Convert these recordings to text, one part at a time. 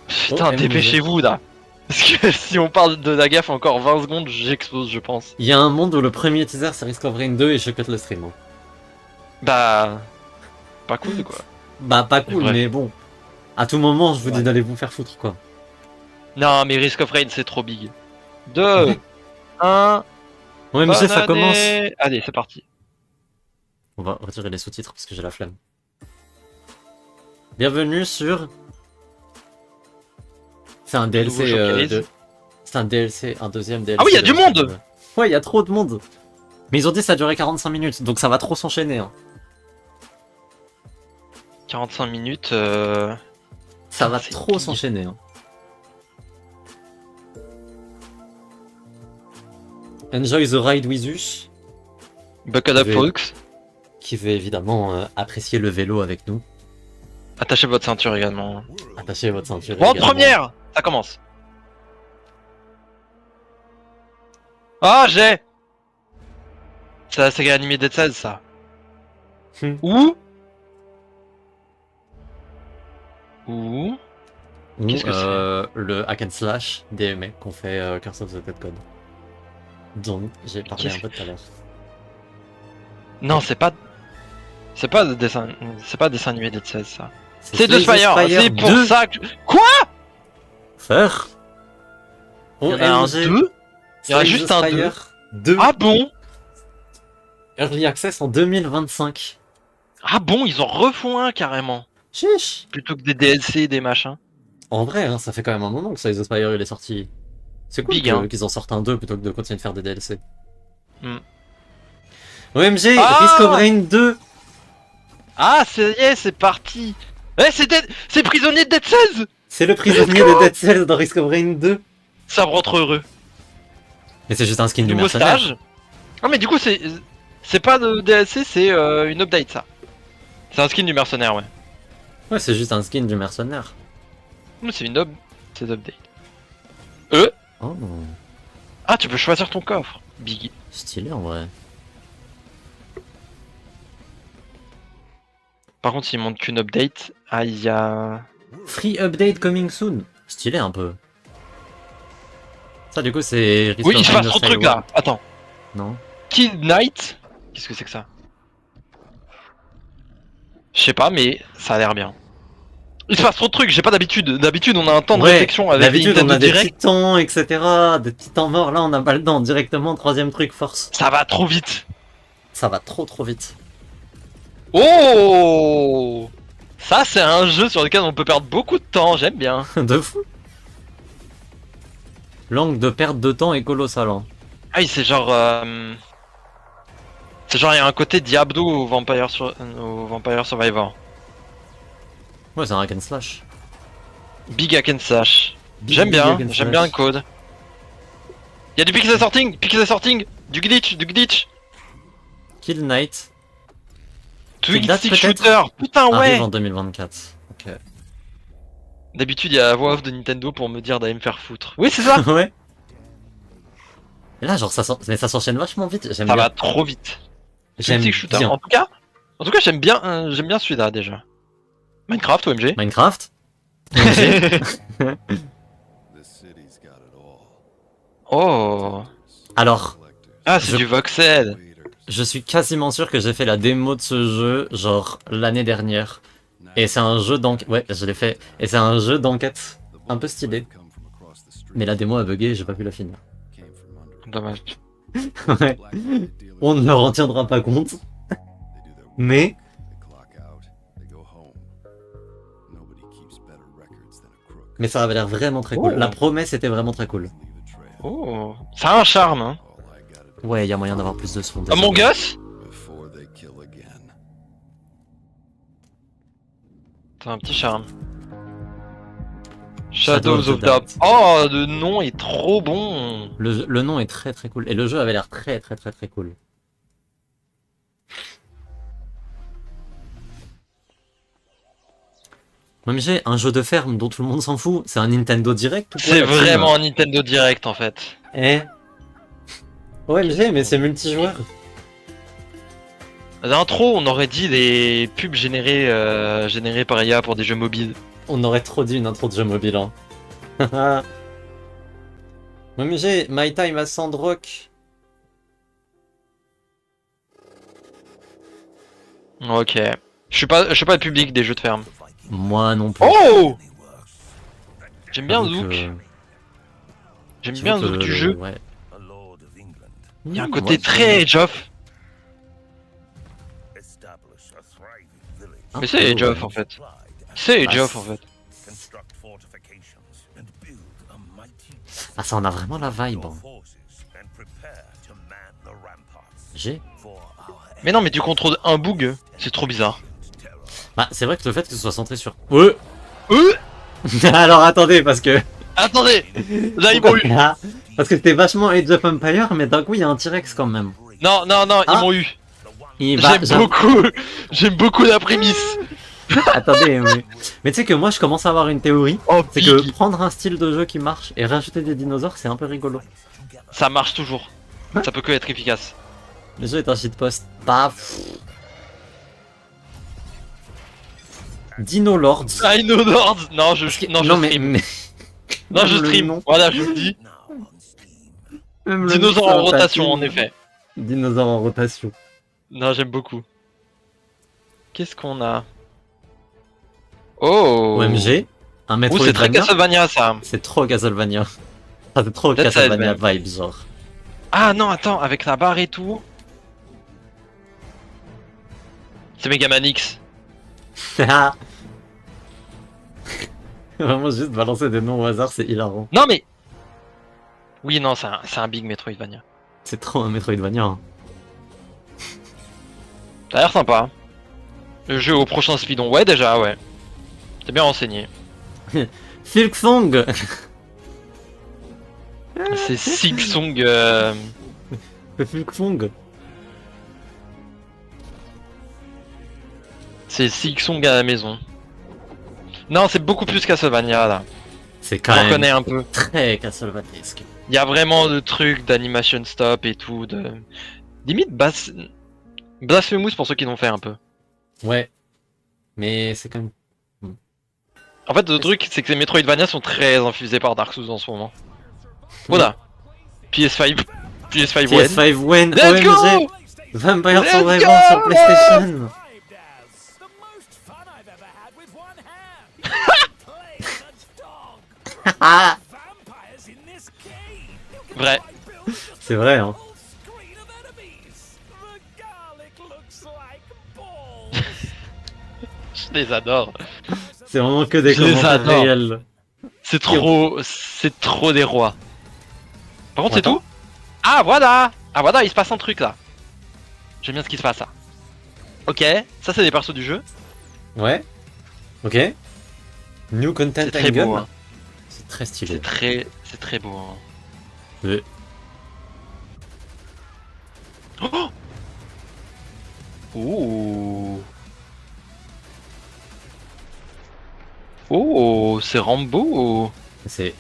Putain, dépêchez-vous là. Parce que si on parle de la gaffe encore 20 secondes, j'explose, je pense. Il y a un monde où le premier teaser c'est Risk of Rain 2 et je cut le stream. Bah. Pas cool quoi. Bah, pas cool, Bref. mais bon. À tout moment, je vous Ouais. dis d'aller vous faire foutre quoi. Non, mais Risk of Rain c'est trop big. 2, 1. Ouais, mais ça commence. Allez, c'est parti. On va retirer les sous-titres parce que j'ai la flemme. Bienvenue sur. C'est un DLC. C'est un DLC, un deuxième DLC. Ah oui, il y a du monde! Ouais, il y a trop de monde. Mais ils ont dit que ça durait 45 minutes, donc ça va trop s'enchaîner. Hein. 45 minutes. Ça va c'est trop big. s'enchaîner. Hein. Enjoy the ride with us. Bucket up folks. Qui veut évidemment apprécier le vélo avec nous. Attachez votre ceinture également. Attachez votre ceinture. Bon, également. première! Ça commence. Ah, j'ai! Ça, c'est animé Dead 16, ça. Où? Ou Qu'est-ce que c'est? le hack and slash des mecs qu'on fait Curse of the Dead Code. Donc j'ai parlé un peu tout à l'heure. Non, c'est pas. C'est pas de dessin. C'est pas dessin animé Dead 16, ça. C'est de Spire, c'est pour ça que. Quoi? Faire. Il y en a un 2? Il y en a juste un 2. Ah bon? Early Access en 2025. Ah bon, ils en refont un carrément. Chiche. Plutôt que des DLC et des machins. En vrai, hein, ça fait quand même un moment que Slay the Spire il est sorti. C'est cool qu'ils en sortent un 2 plutôt que de continuer de faire des DLC. OMG, Risk of Rain 2. Ah, ça y est, c'est parti. Eh, c'est prisonnier de Dead 16. C'est le prisonnier de Dead Cells dans Risk of Rain 2. Ça me rend trop heureux. Mais c'est juste un skin du Nouveau mercenaire. stage. Ah mais du coup c'est pas de DLC, c'est une update ça. C'est un skin du mercenaire, ouais. Ouais, c'est juste un skin du mercenaire. Mais c'est une c'est update. Oh, Ah, tu peux choisir ton coffre. Big. stylé en vrai. Par contre, s'il montre qu'une update, ah il y a. Free update coming soon. Stylé un peu. Ça du coup c'est Risk Oui, of il se Rain passe trop de Style trucs là. One. Attends. Non. Kid Knight. Qu'est-ce que c'est que ça? Je sais pas, mais ça a l'air bien. Il se passe trop de trucs, j'ai pas d'habitude. D'habitude, on a un temps de réflexion avec les d'habitude on a Nintendo des Direct. petits temps, etc. Des petits temps morts. Là on a pas le temps. Directement, troisième truc, force. Ça va trop vite. Ça va trop vite. Oh! Ça, c'est un jeu sur lequel on peut perdre beaucoup de temps, j'aime bien. De fou. L'angle de perte de temps est colossal. Hein. Ah oui, c'est genre... C'est genre, il y a un côté Diablo au Vampire Survivor. Ouais, c'est un hack and slash. Big hack and slash. Big J'aime bien, hack and j'aime slash. bien le code. Il y a du pixel sorting, du glitch. Kill Knight. Twin date, Stick peut-être Shooter, putain ouais. Arrive en 2024. Ok. D'habitude, il y a la voix off de Nintendo pour me dire d'aller me faire foutre. Oui, c'est ça. Ouais. Et là, genre, mais ça s'enchaîne vachement vite. J'aime Ça bien. va trop vite. J'aime Twin Stick Shooter. bien. En tout cas, j'aime bien celui-là déjà. Minecraft, OMG. Minecraft. Oh. Alors, Ah, c'est du voxel. je suis quasiment sûr que j'ai fait la démo de ce jeu, genre, l'année dernière. Et c'est un jeu d'enquête. Ouais, je l'ai fait. Et c'est un jeu d'enquête un peu stylé. Mais la démo a bugué et j'ai pas pu la finir. Dommage. Ouais. On ne leur en tiendra pas compte. Mais. Mais ça avait l'air vraiment très cool. Oh. La promesse était vraiment très cool. Oh. Ça a un charme, hein. Ouais, il y a moyen d'avoir plus de son. Among Us. T'as un petit charme. Shadows of Doubt. Oh, le nom est trop bon. Le nom est très cool. Et le jeu avait l'air très cool. Même j'ai un jeu de ferme dont tout le monde s'en fout. C'est un Nintendo Direct ou quoi? C'est vraiment un Nintendo Direct en fait. Eh. OMG, mais c'est multijoueur. L'intro, on aurait dit des pubs générées par IA pour des jeux mobiles. On aurait trop dit une intro de jeu mobile. Hein. MMG, My Time à Sandrock. Ok. Je suis pas le public des jeux de ferme. Moi non plus. Oh! J'aime bien J'avoue Zouk. que- J'aime j'avoue bien que Zouk du jeu. Ouais. Il y a un Mmh, côté ouais, très Age of. un Mais c'est peu, Age of ouais. en fait. C'est Age Bah, of en fait. Ah, ça en a vraiment la vibe. Hein. J'ai. Mais non, mais tu contrôles un bug. C'est trop bizarre. Bah, c'est vrai que le fait que ce soit centré sur. Ouais. Euh Alors attendez, parce que. Attendez! Là, ils m'ont eu! Ah, parce que c'était vachement Age of Empire, mais d'un coup il y a un T-Rex quand même. Non, non, non, ils Ah. m'ont eu! J'aime J'aime beaucoup la prémisse! Attendez, mais tu sais que moi je commence à avoir une théorie. Oh, C'est que big. prendre un style de jeu qui marche et rajouter des dinosaures, c'est un peu rigolo. Ça marche toujours. Ça peut que être efficace. Le jeu est un shitpost. Paf. Dino Lords. I know Lords! Non, je stream. Non, je Même le stream. nom. Voilà, je vous dis. Même le Dinosaure nom, en ça rotation, patine. en effet. Dinosaure en rotation. Non, j'aime beaucoup. Qu'est-ce qu'on a? Oh! OMG. Un Ouh, c'est très Metroidvania. Castlevania ça. C'est trop Castlevania. Ah, c'est trop Peut-être ça aide Castlevania même. vibes, genre. Ah non, attends, avec la barre et tout. C'est Megaman X. Vraiment juste balancer des noms au hasard, c'est hilarant. Non mais. Oui, non, c'est un big Metroidvania. C'est trop un Metroidvania. Hein. Ça a l'air sympa. Le jeu au prochain speedon. Ouais, déjà, ouais. T'es bien renseigné. Silksong. C'est Silksong. Silksong. C'est Silksong à la maison. Non, c'est beaucoup plus Castlevania là. C'est quand J'en même connais un peu. très Castlevaniesque. Il y a vraiment de trucs d'animation stop et tout. De... Limite Blasphemous pour ceux qui l'ont fait un peu. Ouais. Mais c'est quand même... En fait, le truc, c'est que les Metroidvania sont très infusés par Dark Souls en ce moment. Voilà. PS5. PS5 One. PS5 Wen, Let's OMG. go! Vampire Let's Survivor go! sur PlayStation. Vrai. C'est vrai, hein. Je les adore. C'est vraiment que des Je les commentaires adore. réels. C'est trop des rois. Par contre, c'est Attends. tout? Ah, voilà! Ah, voilà, il se passe un truc là. J'aime bien ce qui se passe là. Ok, ça c'est des persos du jeu. Ouais. Ok. New content C'est très and beau. gun. Hein. C'est très stylé. C'est très beau. Hein. Ouais. Oh! Ouh. Oh, c'est Rambo. C'est...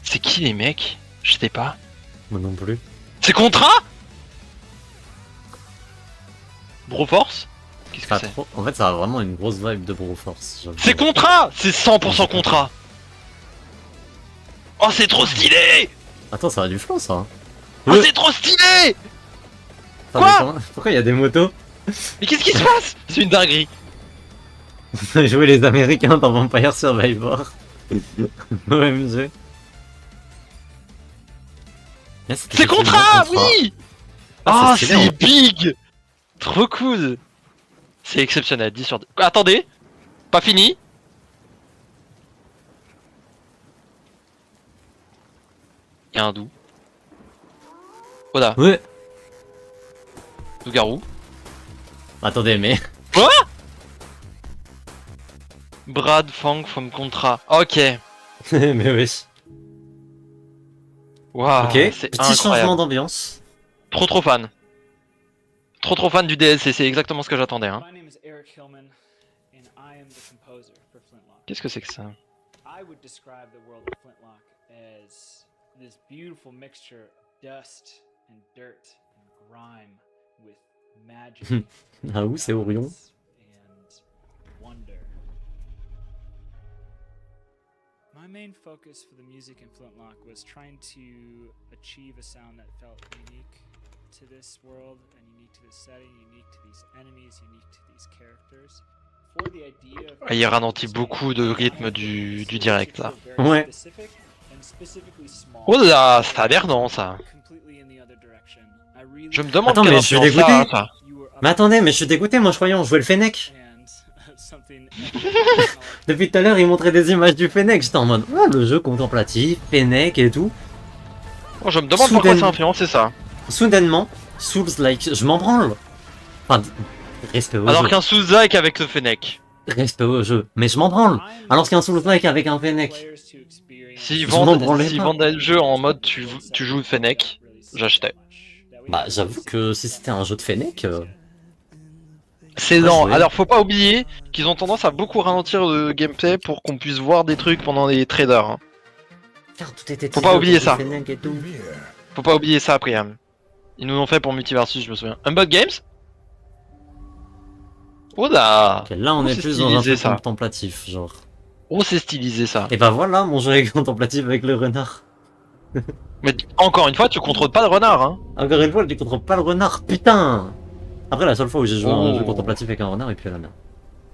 C'est qui les mecs? Je sais pas. Moi non plus. C'est Contra? Broforce? Qu'est-ce que Pas c'est? trop. En fait, ça a vraiment une grosse vibe de Broforce. j'avoue. C'est Contra! C'est 100% Contra! Oh, c'est trop stylé! Attends, ça a du flow, ça. Hein. Oh, c'est trop stylé! Attends, Quoi mais pourquoi il y a des motos? Mais qu'est-ce qui se passe? C'est une dinguerie! Jouer les Américains dans Vampire Survivor. OMG. Yeah, c'était C'est effectivement Contra! Oui! Ah, Oh, c'est stylé, c'est big! Trop cool! C'est exceptionnel, 10 sur 10. Attendez! Pas fini! Y'a un doux. Voilà, Ouais. loup-garou. Attendez, mais... Brad Fang from Contra. Ok. mais wesh. Waouh, Ok, c'est petit changement incroyable. d'ambiance. Trop fan. Trop fan du DLC, c'est exactement ce que j'attendais. Hein. My name is Eric Hillman, and I am the composer for Flintlock. Qu'est-ce que c'est que ça? I would describe the world of Flintlock as this beautiful mixture of dust and dirt and grime with magic. Ah où c'est Orion? and wonder. My main focus for the music in Flintlock was trying to achieve a sound that felt unique to this world and unique to this setting, unique to these enemies, unique to these characters. For the idea of Il ralentit beaucoup de rythme du direct là. Ouais. Oh là, ça a l'air non ça. Je me demande Attends, quelle mais je suis influence ça a, dégoûté. ça. Mais attendez, mais je suis dégoûté, moi je croyais on jouait le Fennec. Depuis tout à l'heure, il montrait des images du Fennec. J'étais en mode, oh, le jeu contemplatif, Fennec et tout. Oh, je me demande pourquoi ça a influencé ça. Soudainement, Souls-like, je m'en branle. Enfin, respect au Alors jeu. qu'un Souls-like avec le Fennec. Respect au jeu. Mais je m'en branle. Alors qu'un Souls-like avec un Fennec. S'ils Je m'en branlais pas. vendaient le jeu en mode tu joues le Fennec, j'achetais. Bah, j'avoue que si c'était un jeu de Fennec. C'est Moi, lent. je vais. Alors faut pas oublier qu'ils ont tendance à beaucoup ralentir le gameplay pour qu'on puisse voir des trucs pendant les traders. Hein. Faire tout était Faut pas oublier autour ça. du Fennec et tout. Faut pas oublier ça après. Hein. Ils nous l'ont fait pour Multiversus, je me souviens. Unbug Games. Oh là. Ok, là, on Oh, est c'est plus dans un stylisé, truc ça. contemplatif, genre. Oh c'est stylisé ça. Et bah voilà, mon jeu est contemplatif avec le renard. Mais encore une fois, tu contrôles pas le renard. Hein. Encore une fois, je ne contrôle pas le renard, putain. Après, la seule fois où j'ai joué à un Oh. jeu contemplatif avec un renard, et puis à la merde.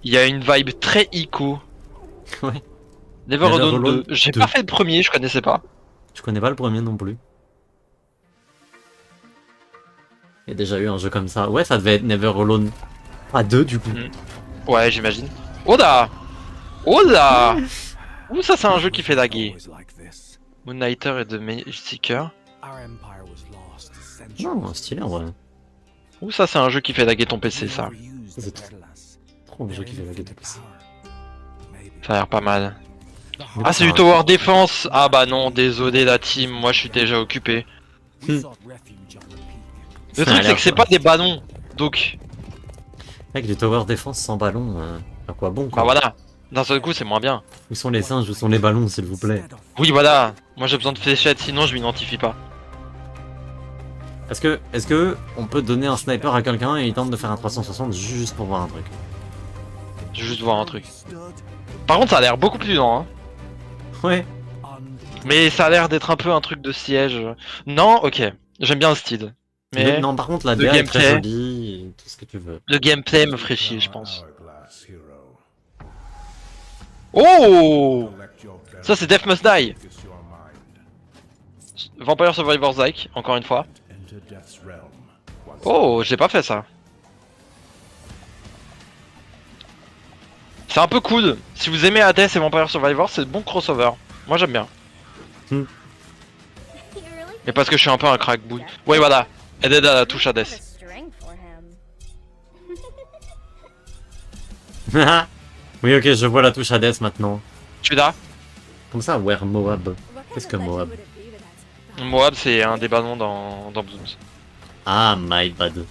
Il y a une vibe très ico. Ouais. Never Alone Alone 2. J'ai 2. pas fait le premier, je connaissais pas. Je connais pas le premier non plus. Il y a déjà eu un jeu comme ça. Ouais, ça devait être Never Alone. Ah, 2 du coup. Ouais, j'imagine. Oda. Oda. Ouh, ça c'est un jeu qui fait laguer. Moonlighter et The Seeker. Non, stylé en vrai. Ouh, ça c'est un jeu qui fait laguer ton PC, ça. C'est trop un jeu qui fait la gueule de PC. Ça a l'air pas mal. Ah, c'est du Tower Defense. Ah bah non, désolé la team, moi je suis déjà occupé. Le Ça a truc c'est l'air que c'est pas- pas des ballons, donc Mec, du Tower Defense sans ballon, à quoi bon quoi. bah voilà. D'un seul coup c'est moins bien. Où sont les singes, où sont les ballons s'il vous plaît. Oui voilà, moi j'ai besoin de fléchettes sinon je m'identifie pas. Est-ce que on peut donner un sniper à quelqu'un et il tente de faire un 360 juste pour voir un truc? Je veux juste voir un truc. Par contre ça a l'air beaucoup plus lent hein. Ouais. Mais ça a l'air d'être un peu un truc de siège. Non, ok. J'aime bien le style. Mais Non, par contre, la le DA est très gameplay- jolie et tout ce que tu veux. le gameplay me ferait chier je pense. Oh, ça c'est Death Must Die. Vampire Survivors like, encore une fois. Oh, j'ai pas fait ça. C'est un peu cool. Si vous aimez Hades et Vampire Survivors, c'est le bon crossover. Moi j'aime bien. Mais parce que je suis un peu un crackboot. Ouais voilà, aidez à la touche Hades. Oui, ok, je vois la touche Hades maintenant. Tu es là? Comme ça, Where Moab. Qu'est-ce que Moab? Moab c'est un des ballons dans Blooms. Ah, my bad.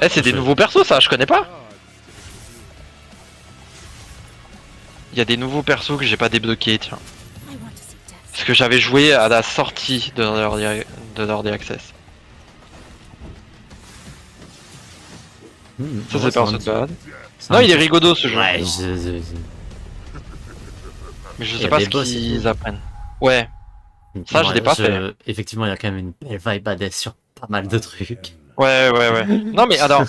Eh c'est des nouveaux persos ça, je connais pas. Il y a des nouveaux persos que j'ai pas débloqués, tiens. Parce que j'avais joué à la sortie de l'Early Access. Ça c'est perso de base. Non il est rigolo ce jeu. Ouais, Mais je Il y sais a pas des ce boss et qu'ils tout. apprennent. Ouais. Ça, je l'ai pas fait. Effectivement, il y a quand même une belle vibe Hades sur pas mal de trucs. Ouais. Non mais alors.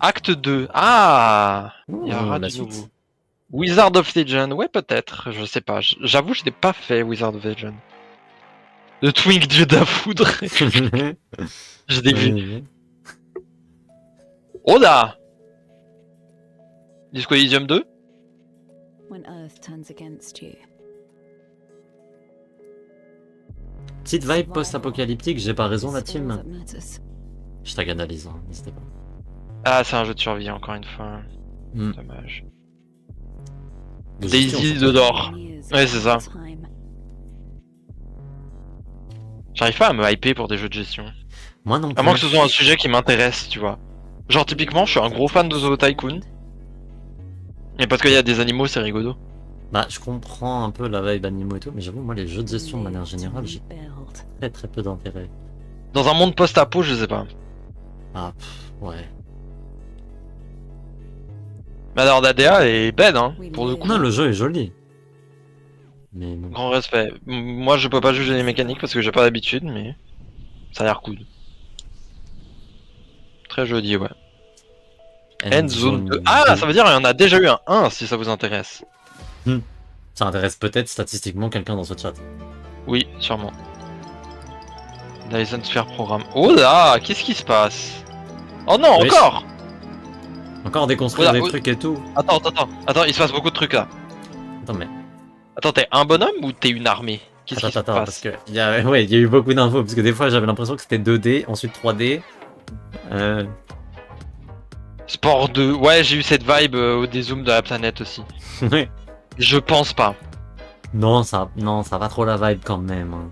Acte 2. Ah, il y aura la du suite. nouveau. Wizard of Legend, ouais peut-être, je sais pas. J'avoue, je n'ai pas fait Wizard of Legend. Le Twink dieu de la foudre. Je l'ai vu. Oh là, Disco Elysium 2. Petite vibe post-apocalyptique, j'ai pas raison la team. Je t'analyse, hein, n'hésitez pas. Ah, c'est un jeu de survie encore une fois. Hmm. Dommage. De Daisy gestion, de l'or. Ouais, c'est ça. J'arrive pas à me hyper pour des jeux de gestion. Moi non plus. À moins que ce soit un sujet qui m'intéresse, tu vois. Genre typiquement, je suis un gros fan de The Tycoon. Et parce qu'il y a des animaux, c'est rigolo. Bah, je comprends un peu la vibe animaux et tout, mais j'avoue, moi, les jeux de gestion de manière générale, j'ai très peu d'intérêt. Dans un monde post-apo, je sais pas. Ah, ouais. Mais alors la DA est belle, hein, pour le coup. Non, le jeu est joli. Mais bon. Grand respect. Moi je peux pas juger les mécaniques parce que j'ai pas l'habitude, mais ça a l'air cool. Très joli, ouais. End Zone 2. Ah, ça veut dire qu'il y en a déjà eu un 1 si ça vous intéresse. Ça intéresse peut-être statistiquement quelqu'un dans ce chat. Oui, sûrement. Dyson Sphere Programme. Oh là, qu'est-ce qui se passe? Oh non, Oui. encore! Encore déconstruire Oula, des oui. trucs et tout. Attends, il se passe beaucoup de trucs là. Attends, mais. Attends, t'es un bonhomme ou t'es une armée? Qu'est-ce qui se Attends, parce passe? que il y a, ouais, il y a eu beaucoup d'infos, parce que des fois j'avais l'impression que c'était 2D, ensuite 3D. Sport 2. Ouais, j'ai eu cette vibe au dézoom de la planète aussi. Ouais. Je pense pas. Non, ça va trop la vibe quand même. Hein.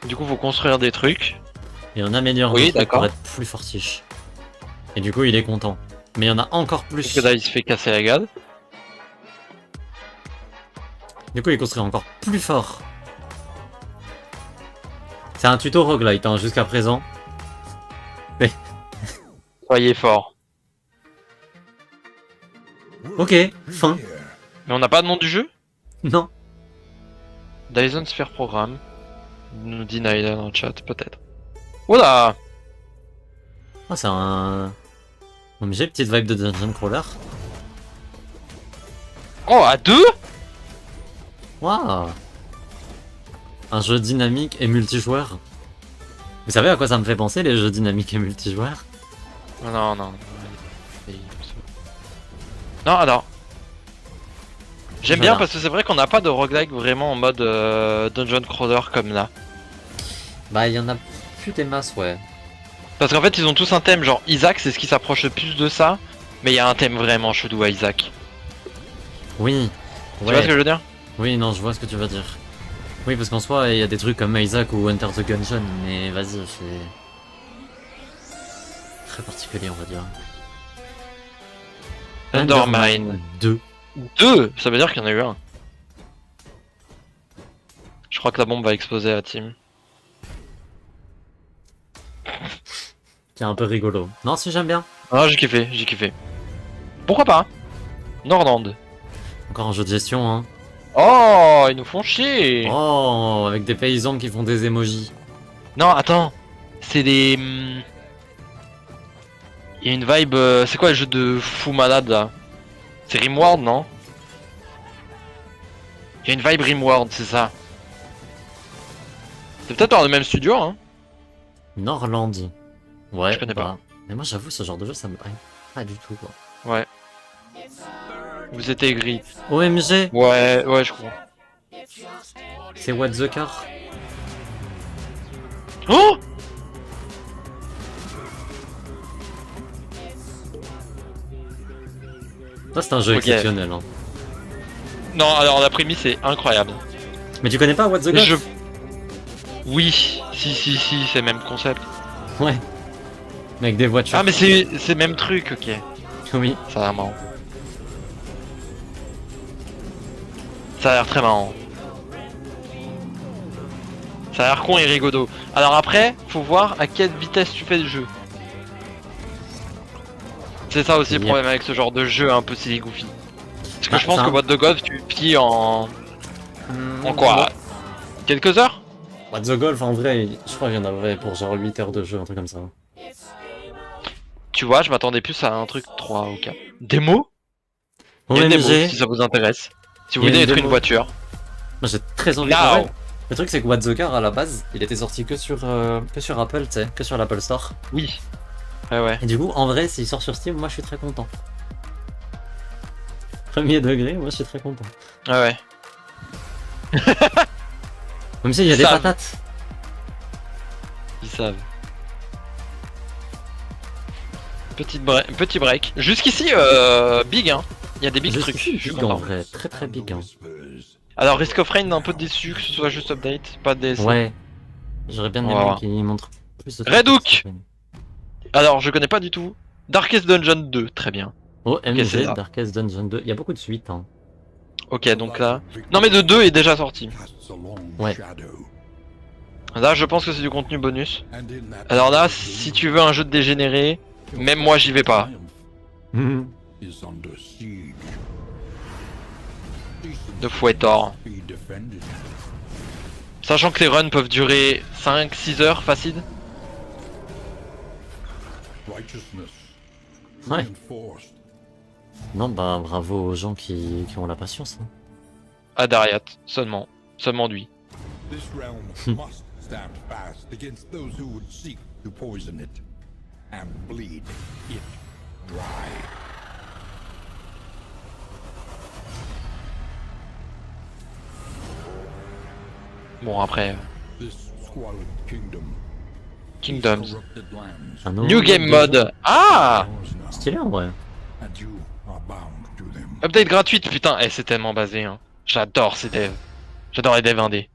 Du coup, faut construire des trucs. Et on améliore Oui, le truc d'accord. pour être plus fortiche. Et du coup, il est content. Mais il y en a encore Parce plus. que là, il se fait casser la gueule. Du coup, il construit encore plus fort. C'est un tuto roguelite hein, jusqu'à présent. Soyez fort. Ok, fin. Mais on n'a pas de nom du jeu? Non. Dyson Sphere Programme. Nous dit Naila dans le chat, peut-être. Oula! Oh, c'est un... J'ai petite vibe de dungeon crawler. Oh, à 2? Waouh. Un jeu dynamique et multijoueur. Vous savez à quoi ça me fait penser les jeux dynamiques et multijoueurs? Non. Non, alors. J'aime bien Voilà. parce que c'est vrai qu'on n'a pas de roguelike vraiment en mode dungeon crawler comme là. Bah, il y en a plus des masses, ouais. Parce qu'en fait, ils ont tous un thème, genre Isaac, c'est ce qui s'approche le plus de ça. Mais il y a un thème vraiment chelou à Isaac. Oui. Tu vois ce que je veux dire? Oui, non, je vois ce que tu veux dire. Oui, parce qu'en soi, il y a des trucs comme Isaac ou Enter the Gungeon, mais vas-y, c'est... très particulier, on va dire. Undermine 2. 2. Ça veut dire qu'il y en a eu un. Je crois que la bombe va exploser à la team. Qui est un peu rigolo. Non, si j'aime bien. Ah, j'ai kiffé. Pourquoi pas? Norland. Encore un jeu de gestion, hein. Oh, ils nous font chier. Oh, avec des paysans qui font des emojis. Non, attends. C'est des... Il y a une vibe... c'est quoi le jeu de fou malade là? C'est Rimworld, non? Il y a une vibe Rimworld, c'est ça. C'est peut-être dans le même studio, hein? Norland. Ouais, Je connais pas. Mais moi, j'avoue, ce genre de jeu, ça me hype pas du tout, quoi. Ouais. Vous êtes aigris. OMG, Ouais, je crois. c'est What the Car. Oh! Ça, c'est un jeu Ok. exceptionnel, hein. Non, alors la prémisse est incroyable. Mais tu connais pas What the Mais Golf? Oui, si, c'est le même concept. Ouais. Mais avec des voitures. Ah, mais c'est le même truc, ok. Oui. Ça a l'air marrant. Ça a l'air très marrant. Ça a l'air con et rigolo. Alors après, faut voir à quelle vitesse tu fais le jeu. C'est ça aussi le Yep. problème avec ce genre de jeu un peu silly goofy. Parce que Ah, je pense ça. que What the Golf, tu plies en quoi? Quelques heures? What the Golf, en vrai, je crois qu'il y en avait pour genre 8 heures de jeu, un truc comme ça. Tu vois, je m'attendais plus à un truc 3 ou 4. Démo? Il y a une démo OMG. si ça vous intéresse. Si vous Il y a voulez une être une démo. voiture. Moi, j'ai très envie de Now. jouer. Le truc, c'est que What the Car, à la base, il était sorti que sur Apple, tu sais, que sur l'Apple Store. Oui. Ouais. Et du coup, en vrai, s'il sort sur Steam, moi, je suis très content. Premier degré, moi, je suis très content. Ouais. Même s'il y a des Ça. patates. Ils savent. Petit break. Jusqu'ici, big, hein. Il y a des big trucs. Jusqu'ici, Je suis big en content. vrai, très très big. Hein. Alors, Risk of Rain, un peu déçu que ce soit juste update, pas DLC. Ouais. J'aurais bien aimé Voilà. qu'il montre plus de Red trucs. Hook. Alors, je connais pas du tout. Darkest Dungeon 2, très bien. Oh, c'est MG, là. Darkest Dungeon 2. Il y a beaucoup de suites. Hein. Ok, donc là... Non mais de 2 est déjà sorti. Ouais. Là, je pense que c'est du contenu bonus. Alors là, si tu veux un jeu de dégénéré, même moi, j'y vais pas. Mhm. De Fouettor. Sachant que les runs peuvent durer 5-6 heures facile. Ouais. Non, bah bravo aux gens qui ont la patience. Hein. À Dariat, seulement. Seulement lui. This realm must stand fast against those who would seek to poison it and bleed it dry. Bon, après, This squalid kingdom, Kingdoms. corrupted lands, Un New autre Game jeu. Mode. Ah! yours now, Stylé en vrai. and you are bound to them. Update gratuite, putain. Eh, c'est tellement basé, hein. J'adore ces devs. J'adore les devs indés.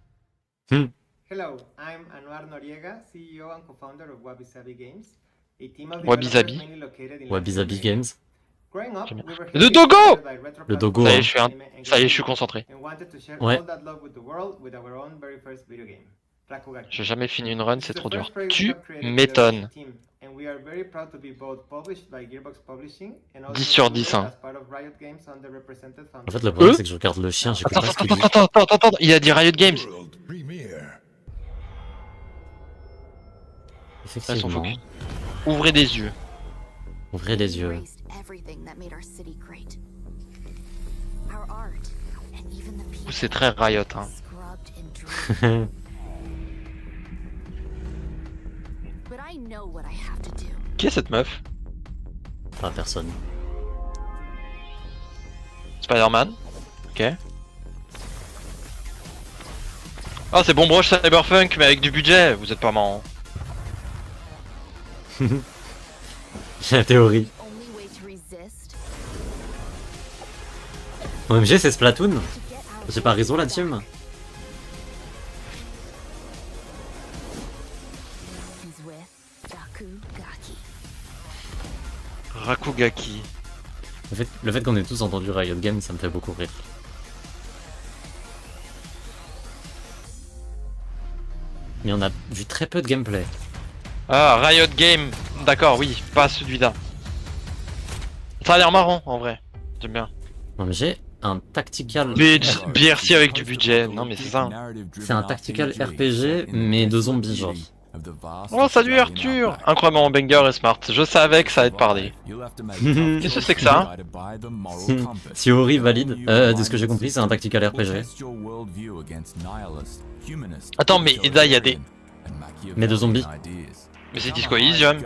Hello, I'm Anwar Noriega, CEO and co-founder of Wabi Sabi Games, a team of Wabi developers Sabi? mainly located in Wabi Sabi Latin America. Games. Growing up, J'aime bien. we were Le heavily dogo! inspired by retro Le dogo, Ça y est, hein. je suis un... anime and Ça y est, je suis gaming, concentré. and wanted to share Ouais. all that love with the world with our own very first video game, Rakugaki. J'ai jamais fini une run, This c'est is the trop dur. first project we Tu have created together as m'étonnes. a team, and we are very proud to be both published by Gearbox Publishing and also 10 sur included 10, hein. as part of Riot Games Underrepresented En fait, le Foundation. problème, c'est que je regarde le chien, j'écoute Attends, pas ce attends, qu'il dit. attends, il a dit Riot Games. World premiere. Effectivement. focus. Ouvrez des yeux. Ouvrez les yeux. Embraced everything that made our city great. Our art and even the people C'est très Riot, hein. scrubbed and drew. But I know what I have to do. Qui est cette meuf? Pas personne. Spider-Man. Ok. Ah, c'est bon broche Cyberpunk, mais avec du budget. Vous êtes pas marrant. J'ai la théorie. The only way to resist, OMG, c'est Splatoon. to get out of J'ai pas raison la team. is with Rakugaki. Rakugaki. Le fait qu'on ait tous entendu Riot Games, ça me fait beaucoup rire. Mais on a vu très peu de gameplay. Ah, Riot Game. D'accord, oui, pas celui-là. Ça a l'air marrant, en vrai. J'aime bien. Non mais j'ai un tactical... BRC avec du budget. Non, mais c'est ça. hein. C'est un tactical RPG, mais de zombies genre. Oh, salut Arthur. Incroyablement banger et smart. Je savais que ça allait te parler. Qu'est-ce que c'est que ça? Si Ori valide, de ce que j'ai compris, c'est un tactical RPG. Attends, mais là, il y a des... Mais de zombies. Mais c'est Disco Elysium.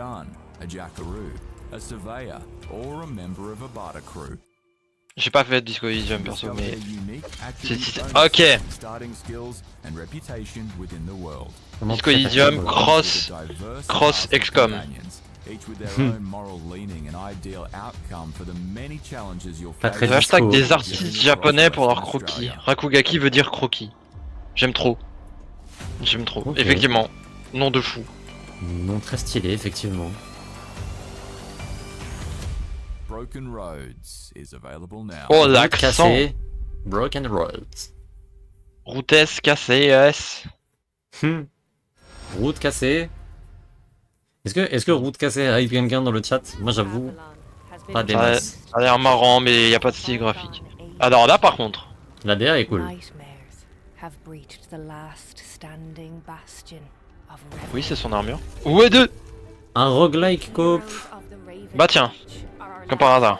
J'ai pas fait Disco Elysium perso, mais... Ok. Comment Disco très Elysium, tactical. cross XCOM. Pas très Le hashtag disco. des artistes japonais pour leur croquis. Rakugaki veut dire croquis. J'aime trop. J'aime trop. Ok. Effectivement. Nom de fou. Non très stylé, effectivement. Oh, Route l'accent. cassée, Broken Roads. Routes cassées, S. Route cassée. Est-ce que route cassée hype quelqu'un dans le chat? Moi j'avoue, pas des Ça masses. a l'air marrant, mais y a pas de style graphique. Alors là, par contre. La DA est cool. Oui, c'est son armure. Ouais, deux. Un roguelike coop. Bah tiens, comme par hasard.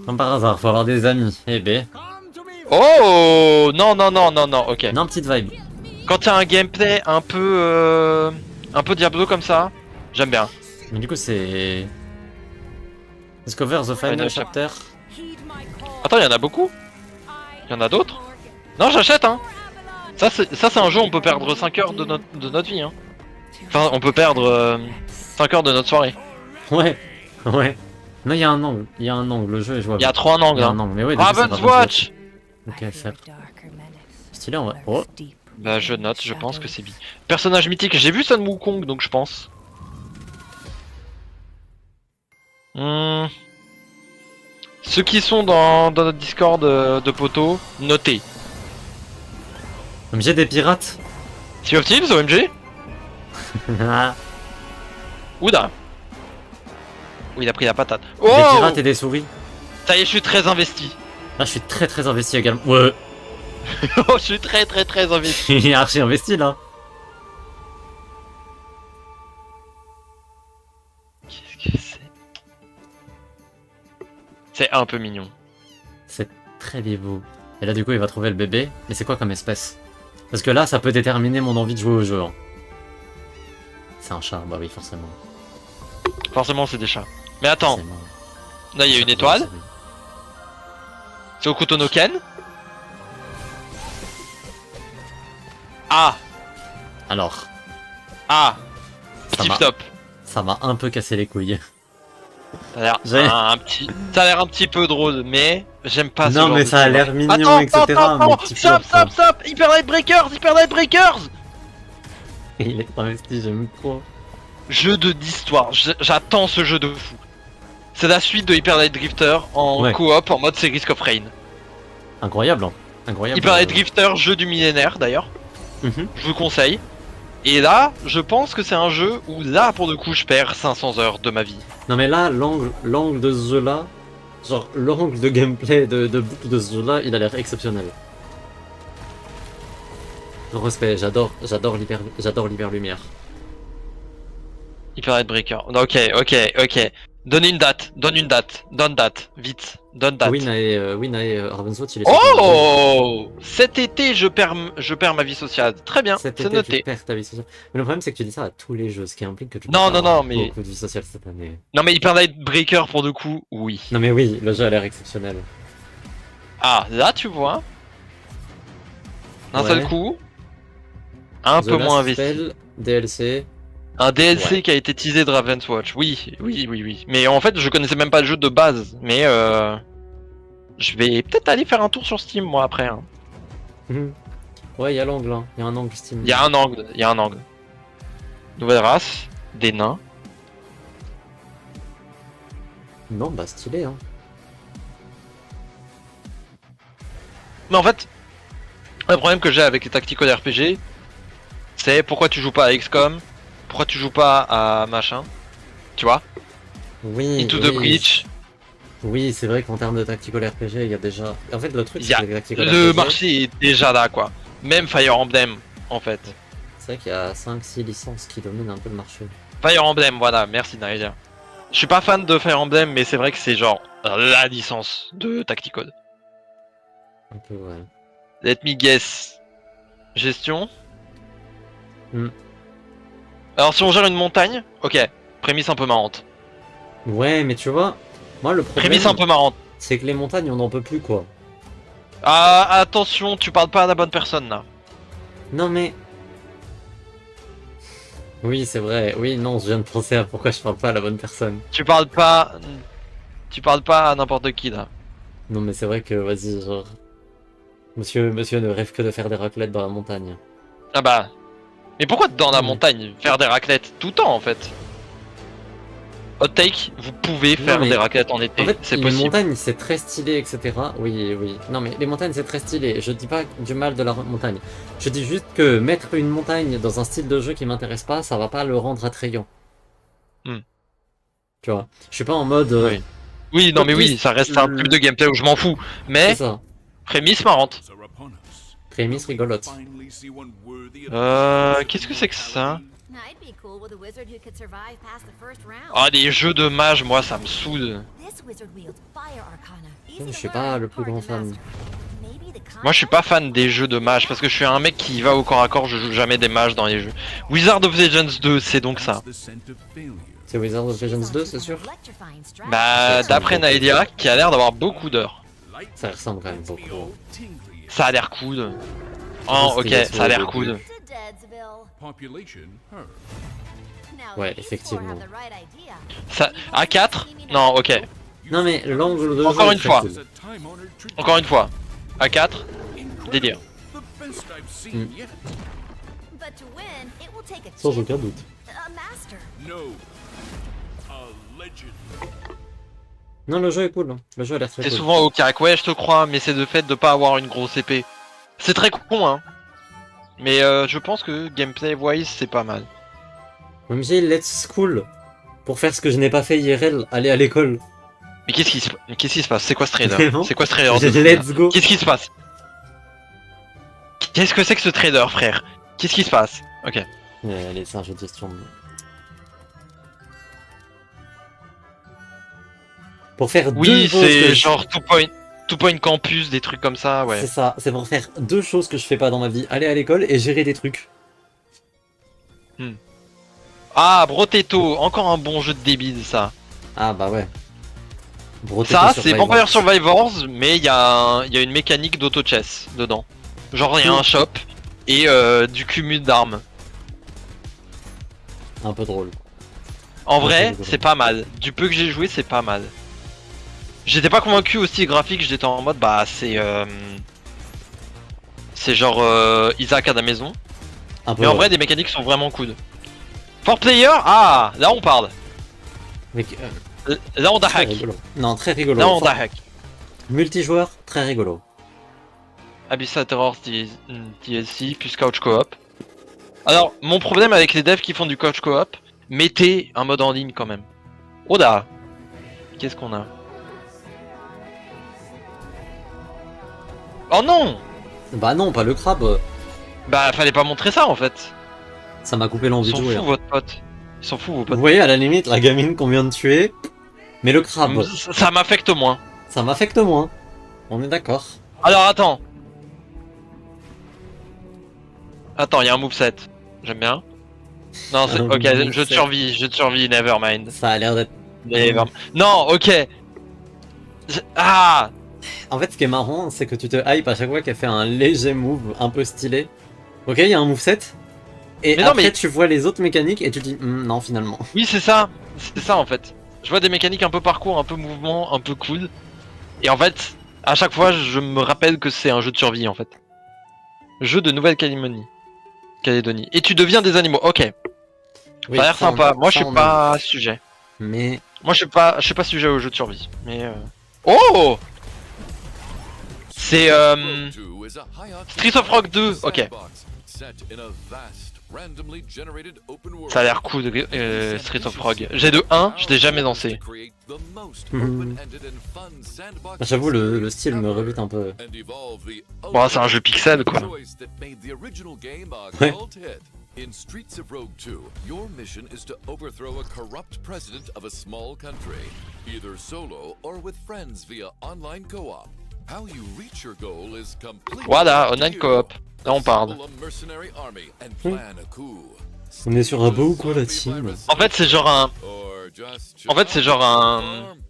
Comme par hasard, faut avoir des amis. Eh ben, Oh non, non, non, non, non, ok. non, petite vibe. Quand y a un gameplay un peu Diablo comme ça, j'aime bien. Mais du coup c'est... Discover the Final Final Chapter. Attends, y en a beaucoup. Y en a d'autres. Non, j'achète, hein. Ça, c'est un jeu, on peut perdre 5 heures de notre vie, hein. Enfin, on peut perdre 5 heures de notre soirée. Ouais, ouais. Non, il y a un angle, le jeu est jouable. Il y a trop un angle, Il y a hein. un angle, mais ouais, du coup, c'est Raven's Raven's Watch. Ok, faire. Stylé en vrai. Oh, Bah, je note, je pense que c'est bien. Personnage mythique, j'ai vu Sun Wukong, donc je pense. Ceux qui sont dans notre Discord de poteau, notez. j'ai des pirates. Sea of Thieves, OMG. Oula. Oui, il a pris la patate. Des Oh, pirates et des souris. ça y est, je suis très investi. Là, je suis très investi également. Ouais, Oh, je suis très investi. il est archi investi là. Qu'est-ce que c'est? C'est un peu mignon. C'est très beau. Et là, du coup, il va trouver le bébé. Mais c'est quoi comme espèce? Parce que là, ça peut déterminer mon envie de jouer au jeu. Hein. C'est un chat, bah oui, forcément. Forcément, c'est des chats. Mais attends, Forcément. là, il y a une étoile. C'est Hokuto no Ken. Ah, Alors, ah, Ça tip m'a- top. ça m'a un peu cassé les couilles. Ça a l'air J'ai- ça a l'air un petit peu drôle, mais j'aime pas ce Non, genre mais de ça a style. l'air mignon, Attends, etc. attends, mais attends, petit stop, flop, stop, stop, Hyper Light Breakers, Hyper Light Breakers. Il est investi, j'aime trop. Jeu d'histoire, j'attends ce jeu de fou. C'est la suite de Hyper Light Drifter en Ouais. coop en mode c'est Risk of Rain. Incroyable, hein. Incroyable. Hyper Light Drifter, jeu du millénaire d'ailleurs, Mhm. je vous conseille. Et là, je pense que c'est un jeu où là pour le coup je perds 500 heures de ma vie. Non, mais là, l'angle de ce jeu-là, genre l'angle de gameplay de boucle de ce jeu-là, il a l'air exceptionnel. Respect, j'adore l'hyper lumière. Hyper Light Breaker. Ok. Donne une date, donne date, vite, donne date. Winae Ravenswood, il est Oh, cet été je perds ma vie sociale. Très bien, Cet c'est été, noté. tu perds ta vie sociale. Mais le problème, c'est que tu dis ça à tous les jeux, ce qui implique que tu peux Non, pas non, avoir non, mais- beaucoup de vie sociale cette année. Non mais Hyper Light Breaker pour le coup, oui. Non, mais oui, le jeu a l'air exceptionnel. Ah, là tu vois. D'un Ouais. seul coup. Un The peu Last moins investi. Spell, DLC. Un DLC Ouais. qui a été teasé de Raven's Watch. Oui. Mais en fait, je connaissais même pas le jeu de base. Mais je vais peut-être aller faire un tour sur Steam moi après. Hein. Mhm. Ouais, il y a l'angle, hein. Il y a un angle Steam. Il y a un angle, Nouvelle race, des nains. Non, bah stylé, hein. Mais en fait, le problème que j'ai avec les tactical RPG, c'est pourquoi tu joues pas à XCOM, pourquoi tu joues pas à machin, tu vois, Oui, Into the Breach. Oui, c'est vrai qu'en termes de tactical RPG, il y a déjà. En fait, le truc, Il y c'est a que les tactical Le RPG, marché est déjà là quoi. Même Fire Emblem en fait. c'est vrai qu'il y a 5-6 licences qui dominent un peu le marché. Fire Emblem, voilà, merci Naïdia. Je suis pas fan de Fire Emblem, mais c'est vrai que c'est genre la licence de Tactical. Un peu, ouais. Let me guess. Gestion. Hmm. Alors si on gère une montagne, ok. Prémisse un peu marrante. Ouais, mais tu vois, moi le problème, Prémisse un peu marrante. c'est que les montagnes, on n'en peut plus, quoi. Ah attention, tu parles pas à la bonne personne là. Non, mais. Oui, c'est vrai. Oui, non, je viens de penser à pourquoi je parle pas à la bonne personne. Tu parles pas à n'importe qui là. Non, mais c'est vrai que, vas-y, genre. Monsieur ne rêve que de faire des raclettes dans la montagne. Ah bah. Mais pourquoi dans la Hmm. montagne faire des raclettes tout le temps en fait? Hot take, vous pouvez Non, faire mais- des raclettes en été, En fait, c'est les possible. montagnes, c'est très stylé, etc. Oui, oui. Non, mais les montagnes, c'est très stylé. Je dis pas du mal de la montagne. Je dis juste que mettre une montagne dans un style de jeu qui m'intéresse pas, ça va pas le rendre attrayant. Hmm. Tu vois. Je suis pas en mode. Oui. Oui, non mais oui, ça reste un type de gameplay où je m'en fous. Mais C'est ça. prémisse marrante. Prémisse rigolote. Qu'est-ce que c'est que ça? Now, I'd be cool with a wizard who could survive past the first round. Ah, des jeux de mages, moi ça me saoule. This wizard wields fire arcana. Easy Je to suis learn, pas le plus hard grand to fan. master. Maybe the Moi je suis pas concept? fan des jeux de mages parce que je suis un mec qui va au corps à corps, je joue jamais des mages dans les jeux. Wizard of Legends 2, c'est donc ça. C'est Wizard of Legends 2, c'est sûr. Electrifying strike. Bah, d'après Naelia, qui a l'air d'avoir beaucoup d'heures. Ça ressemble quand même beaucoup. Ça a l'air cool. Oh, ok, ça a l'air cool. To Deadsville. Now, Ouais, these four effectivement. have the right idea. Ça, A4? Non, ok. Non, mais l'angle de Encore jeu est une très fois. cool. Encore une fois. A4, délire. But to win, it will take a Sans champion, aucun doute. a master. Non, le jeu est cool. Hein. Le jeu a l'air très C'est cool. souvent au cac, ouais, je te crois, mais c'est le fait de pas avoir une grosse épée. C'est très con, hein. Mais je pense que gameplay wise, c'est pas mal. OMG, let's school. Pour faire ce que je n'ai pas fait IRL, aller à l'école. Mais qu'est-ce qui se passe? C'est quoi ce trader? Vraiment C'est quoi ce trader de fou, là Let's go. Qu'est-ce qui se passe? Qu'est-ce que c'est que ce trader, frère? Qu'est-ce qui se passe? Ok. Allez, c'est un jeu de gestion. Pour faire Oui, deux choses c'est que genre two point campus, des trucs comme ça, ouais. C'est ça, c'est pour faire deux choses que je fais pas dans ma vie. Aller à l'école et gérer des trucs. Ah, Brotetto, encore un bon jeu de débile, ça. Ah bah ouais. Brotetto Ça, c'est Survivors. Vampire Survivors, mais il y a une mécanique d'auto-chess dedans. Genre, il y a un shop et du cumul d'armes. Un peu drôle. En peu vrai, rigolo. c'est pas mal. Du peu que j'ai joué, c'est pas mal. J'étais pas convaincu aussi graphique, j'étais en mode, bah, c'est genre Isaac à la maison. Un peu. Mais en vrai, les mécaniques sont vraiment cool. For player, ah, là on parle. Mais, Là on da très hack. rigolo. Non, très rigolo. Là on da hack. Multijoueur, très rigolo. Abyssal Terror DLC plus couch co-op. Alors, mon problème avec les devs qui font du couch co-op, mettez un mode en ligne quand même. Oda. Qu'est-ce qu'on a? Oh non! Bah non, pas le crabe. Bah fallait pas montrer ça en fait. Ça m'a coupé Ils l'envie de s'en jouer. fout hein. votre pote. Ils s'en fout vos Vous potes. voyez, à la limite, la gamine qu'on vient de tuer. Mais le crabe, Ça m'affecte moins. ça m'affecte moins. On est d'accord. Alors attends. Attends, il y a un moveset. J'aime bien. Non, c'est Un ok, moveset. je te survis, nevermind. Ça a l'air d'être. Non, ok. Ah! En fait, ce qui est marrant, c'est que tu te hype à chaque fois qu'elle fait un léger move un peu stylé. Ok, il y a un moveset. Et Mais non, après, mais- tu vois les autres mécaniques et tu te dis, non, finalement. Oui, c'est ça en fait. Je vois des mécaniques un peu parcours, un peu mouvement, un peu cool. Et en fait, à chaque fois, je me rappelle que c'est un jeu de survie en fait. Jeu de Nouvelle-Calédonie. Et tu deviens des animaux, ok. Oui, Ça a l'air ça, sympa. Moi, je ça, suis on pas sujet. est- Mais. Moi, je suis pas sujet au jeu de survie. Mais Oh! C'est Street of Rock 2, ok. Ça a l'air cool, Street of Rock. J'ai de 1, je l'ai jamais lancé. J'avoue, le style me rebute un peu. Bon, c'est un jeu pixel quoi. Ouais. In Streets of Rogue 2, your mission is to overthrow a corrupt president of a small country, either solo or with friends via online co-op. How you reach your goal is completely Voilà, up to online you. coop. Là on parle. Assemble a mercenary army and plan a coup. On est sur un beau ou quoi la team? En fait, c'est genre un En fait, c'est genre un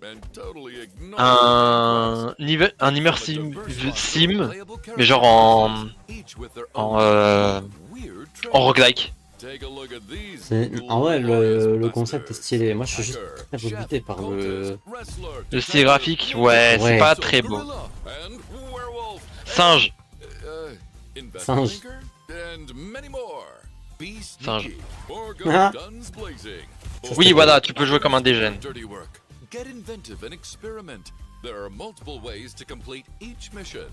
immersive sim, mais genre en roguelike. En vrai, le concept est stylé. Moi, je suis juste très rebuté par le. Le style graphique, ouais, c'est Ouais. pas très beau. Singe. Singe. Singe. Ah. Oui, voilà, tu peux jouer comme un dégène. Get inventive and experiment. There are multiple ways to complete each mission.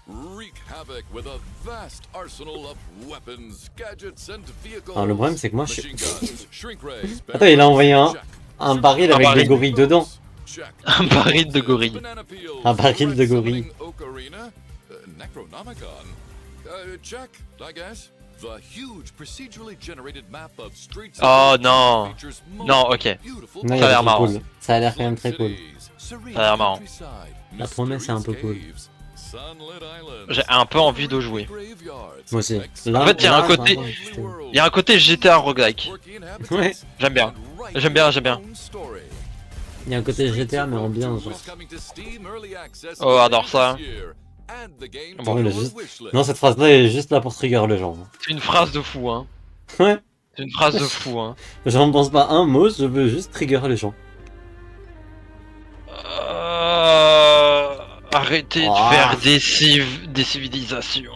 Wreak havoc with a vast arsenal of weapons, gadgets and vehicles. Alors, le problème, c'est que moi, je suis. Machine guns, shrink rays, Attends, il a envoyé check. un baril Un avec baril. des gorilles dedans. Check. Un baril de gorille. Banana peels, Un baril de red gorille. summoning ocarina, Necronomicon. Check, I guess. The huge procedurally generated map of Streets of Oh, Rage non. features Non, ok. beautiful Non, il Ça a a l'air l'air marrant. cool. Ça a l'air quand même très cool. Ça a l'air marrant. La promesse est un peu cool. J'ai un peu envie de jouer. Moi aussi. Là, En fait, il y a un là, côté- vraiment, c'était- Il y a un côté GTA roguelike. Ouais. J'aime bien. J'aime bien, j'aime bien. Il y a un côté GTA, mais en bien, genre. Oh, adore ça. Bon, il a juste- Non, cette phrase-là est juste là pour trigger les gens. C'est une phrase de fou, hein. Ouais. C'est une phrase de fou, hein. J'en pense pas un mot, je veux juste trigger les gens. Arrêtez de Ah. faire des civilisations.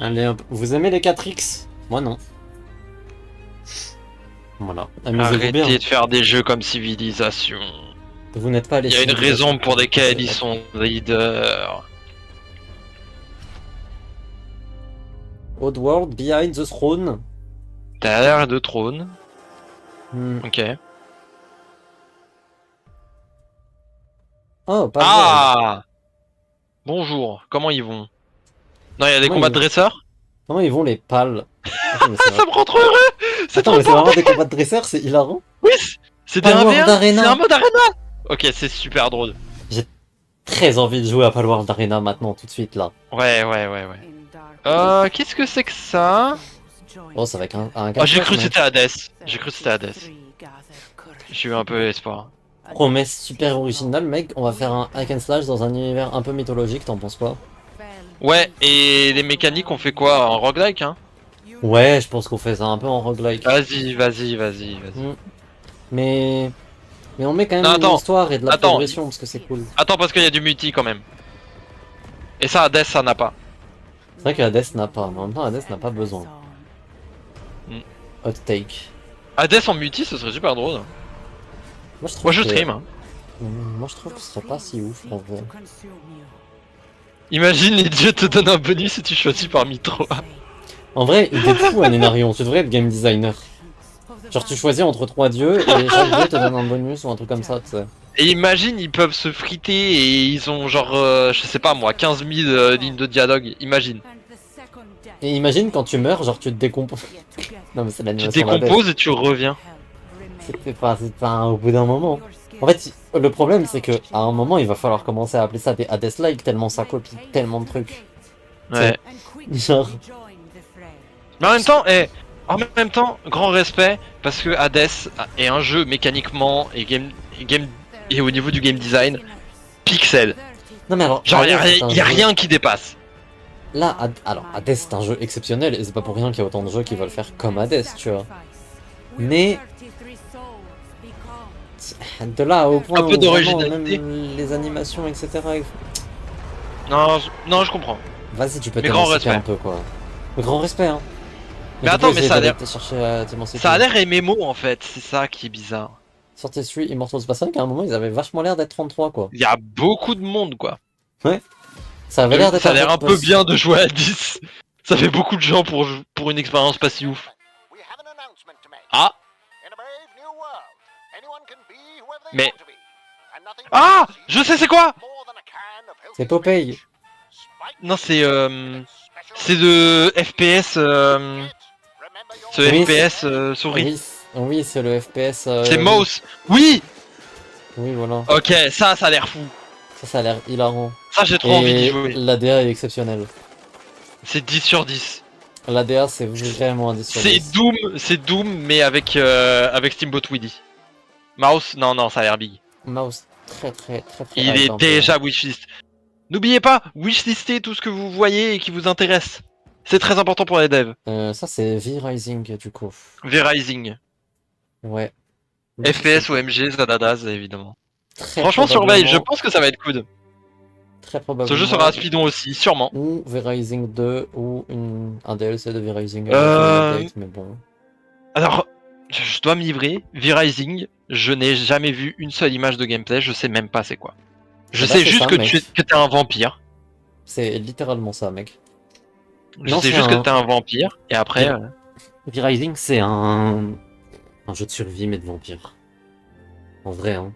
Allez hop, vous aimez les 4X? Moi non. Voilà, amusez-vous bien. Arrêtez de faire des jeux comme civilisation. Vous n'êtes pas les Il y a une civilisations. raison pour laquelle ils sont leaders. Oddworld, Behind the Throne. Derrière de trône. Ok. Oh, pas mal. Ah bonjour, comment ils vont? Non, il y a des Comment combats ils de dresseurs? Comment ils vont les pales? Attends, mais c'est Ça me rend trop heureux! C'est Attends, trop mais c'est fort! vraiment des combats de dresseurs, c'est hilarant. Oui, c'est des Palworld 1v1, Arena. c'est un mode arena! Ok, c'est super drôle. Très envie de jouer à Palworld Arena maintenant, tout de suite là. Ouais. Qu'est-ce que c'est que ça? Oh, ça va être un Oh, j'ai casse-tête, cru que mec. c'était Hades. J'ai cru que c'était Hades. J'ai eu un peu espoir. Promesse super originale, mec. On va faire un hack and slash dans un univers un peu mythologique, t'en penses quoi? Ouais, et les mécaniques, on fait quoi? En roguelike, hein? Ouais, je pense qu'on fait ça un peu en roguelike. Vas-y. Mais on met quand même Non, une attends. histoire et de la Attends. progression parce que c'est cool. Attends, parce qu'il y a du multi quand même. Et ça, Hades, ça n'a pas. C'est vrai que Hades n'a pas, mais en même temps Hades n'a pas besoin. Mm. Hot take. Hades en multi, ce serait super drôle. Moi je trouve Moi, je que... stream. Hein. Moi je trouve que ce serait pas si ouf en vrai. Imagine, les dieux te donnent un bonus si tu choisis parmi trois. En vrai, il est fou un Énarion, tu devrais être game designer. Genre tu choisis entre 3 dieux et chaque dieu te donne un bonus ou un truc comme ça, tu sais. Et imagine, ils peuvent se friter et ils ont genre, je sais pas moi, 15 000 lignes de dialogue. Imagine. Et imagine quand tu meurs, genre tu te décomposes. Non mais c'est Tu l'animation d'Hades. décomposes et tu reviens. C'est pas au bout d'un moment. En fait, le problème c'est que à un moment il va falloir commencer à appeler ça des Hades-like tellement ça copie tellement de trucs. Ouais. Genre, Mais en même temps, grand respect parce que Hades est un jeu mécaniquement et au niveau du game design pixel. non mais alors, Genre Hades, c'est un y a jeu- rien qui dépasse. Là, alors Hades c'est un jeu exceptionnel et c'est pas pour rien qu'il y a autant de jeux qui veulent faire comme Hades, tu vois. Mais de là au point Un peu où vraiment, d'originalité. même les animations, etc. Non, je comprends. Vas-y, tu peux Mais grand t'émanciper respect. un peu quoi. Mais grand respect, hein. Mais tu attends, peux mais essayer ça a d'aller l'air- chercher à t'émanciper. Ça a l'air MMO en fait, c'est ça qui est bizarre. Sur T3 Immortals, c'est pas vrai qu'à un moment ils avaient vachement l'air d'être 33 quoi. Il y a beaucoup de monde quoi. Ça avait l'air d'être Ça a l'air un peu boss. bien de jouer à 10. Ça fait beaucoup de gens pour une expérience pas si ouf. Ah. Mais... Ah, je sais c'est quoi. C'est Popeye. Non, c'est de FPS ce Oui, FPS souris. Oui, oui c'est le FPS. C'est mouse. Oui. Oui, voilà. OK, ça a l'air fou. Ça a l'air hilarant. Ça j'ai trop envie d'y Et jouer. l'ADA est exceptionnelle. C'est 10 sur 10. L'ADA c'est vraiment un 10 sur 10. C'est Doom mais avec Steamboat Willy. Mouse, non, ça a l'air big. Mouse très Il hype, est un peu. déjà wishlist. N'oubliez pas, wishlistez tout ce que vous voyez et qui vous intéresse. C'est très important pour les devs. Ça c'est V-Rising du coup. V-Rising. Ouais. FPS, OMG, Zadadaz, évidemment. Très Franchement, surveille, je probablement- pense que ça va être good. Très probablement. Ce jeu sera à Speedon aussi, sûrement. Ou V-Rising 2 ou un DLC de V-Rising. Mais bon. Alors, je dois me livrer. V-Rising, je n'ai jamais vu une seule image de gameplay, je sais même pas c'est quoi. Je bah, sais c'est juste ça, que mec. que t'es un vampire. C'est littéralement ça, mec. Je Non, sais c'est juste un- que t'es un vampire, et après... V-Rising, c'est un jeu de survie, mais de vampires. En vrai, hein.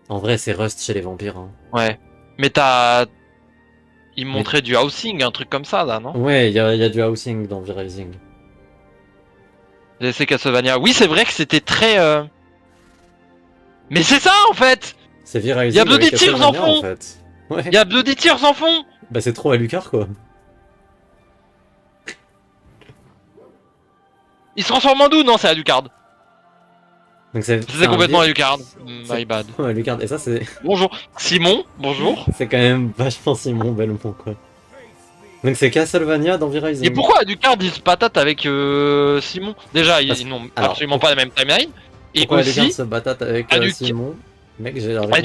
En vrai, c'est Rust chez les vampires, hein. Ouais. Mais il montrait du housing, un truc comme ça, là, non? Ouais, il y a du housing dans V-Rising. Laissez Castlevania. Oui, c'est vrai que c'était très... Mais c'est ça, en fait. C'est V-Rising. Il y a Bloody avec Tears en Castlevania, fond. fait. Ouais. Il y a Bloody Tears en fond. Bah, c'est trop Alucard, quoi. Il se transforme en d'où? Non, c'est Alucard. Donc C'est un complètement vieux- Alucard. c'est- My bad. Ouais, Alucard. Et ça, c'est Bonjour. Simon, bonjour. c'est quand même vachement Simon Belmont, quoi. Donc c'est Castlevania dans V-Rising. Et pourquoi Alucard il se patate avec Simon? Déjà, Parce- ils n'ont alors, absolument pas la même timeline. Et Pourquoi Alucard aussi, se batate avec Simon? Mec, j'ai la réponse.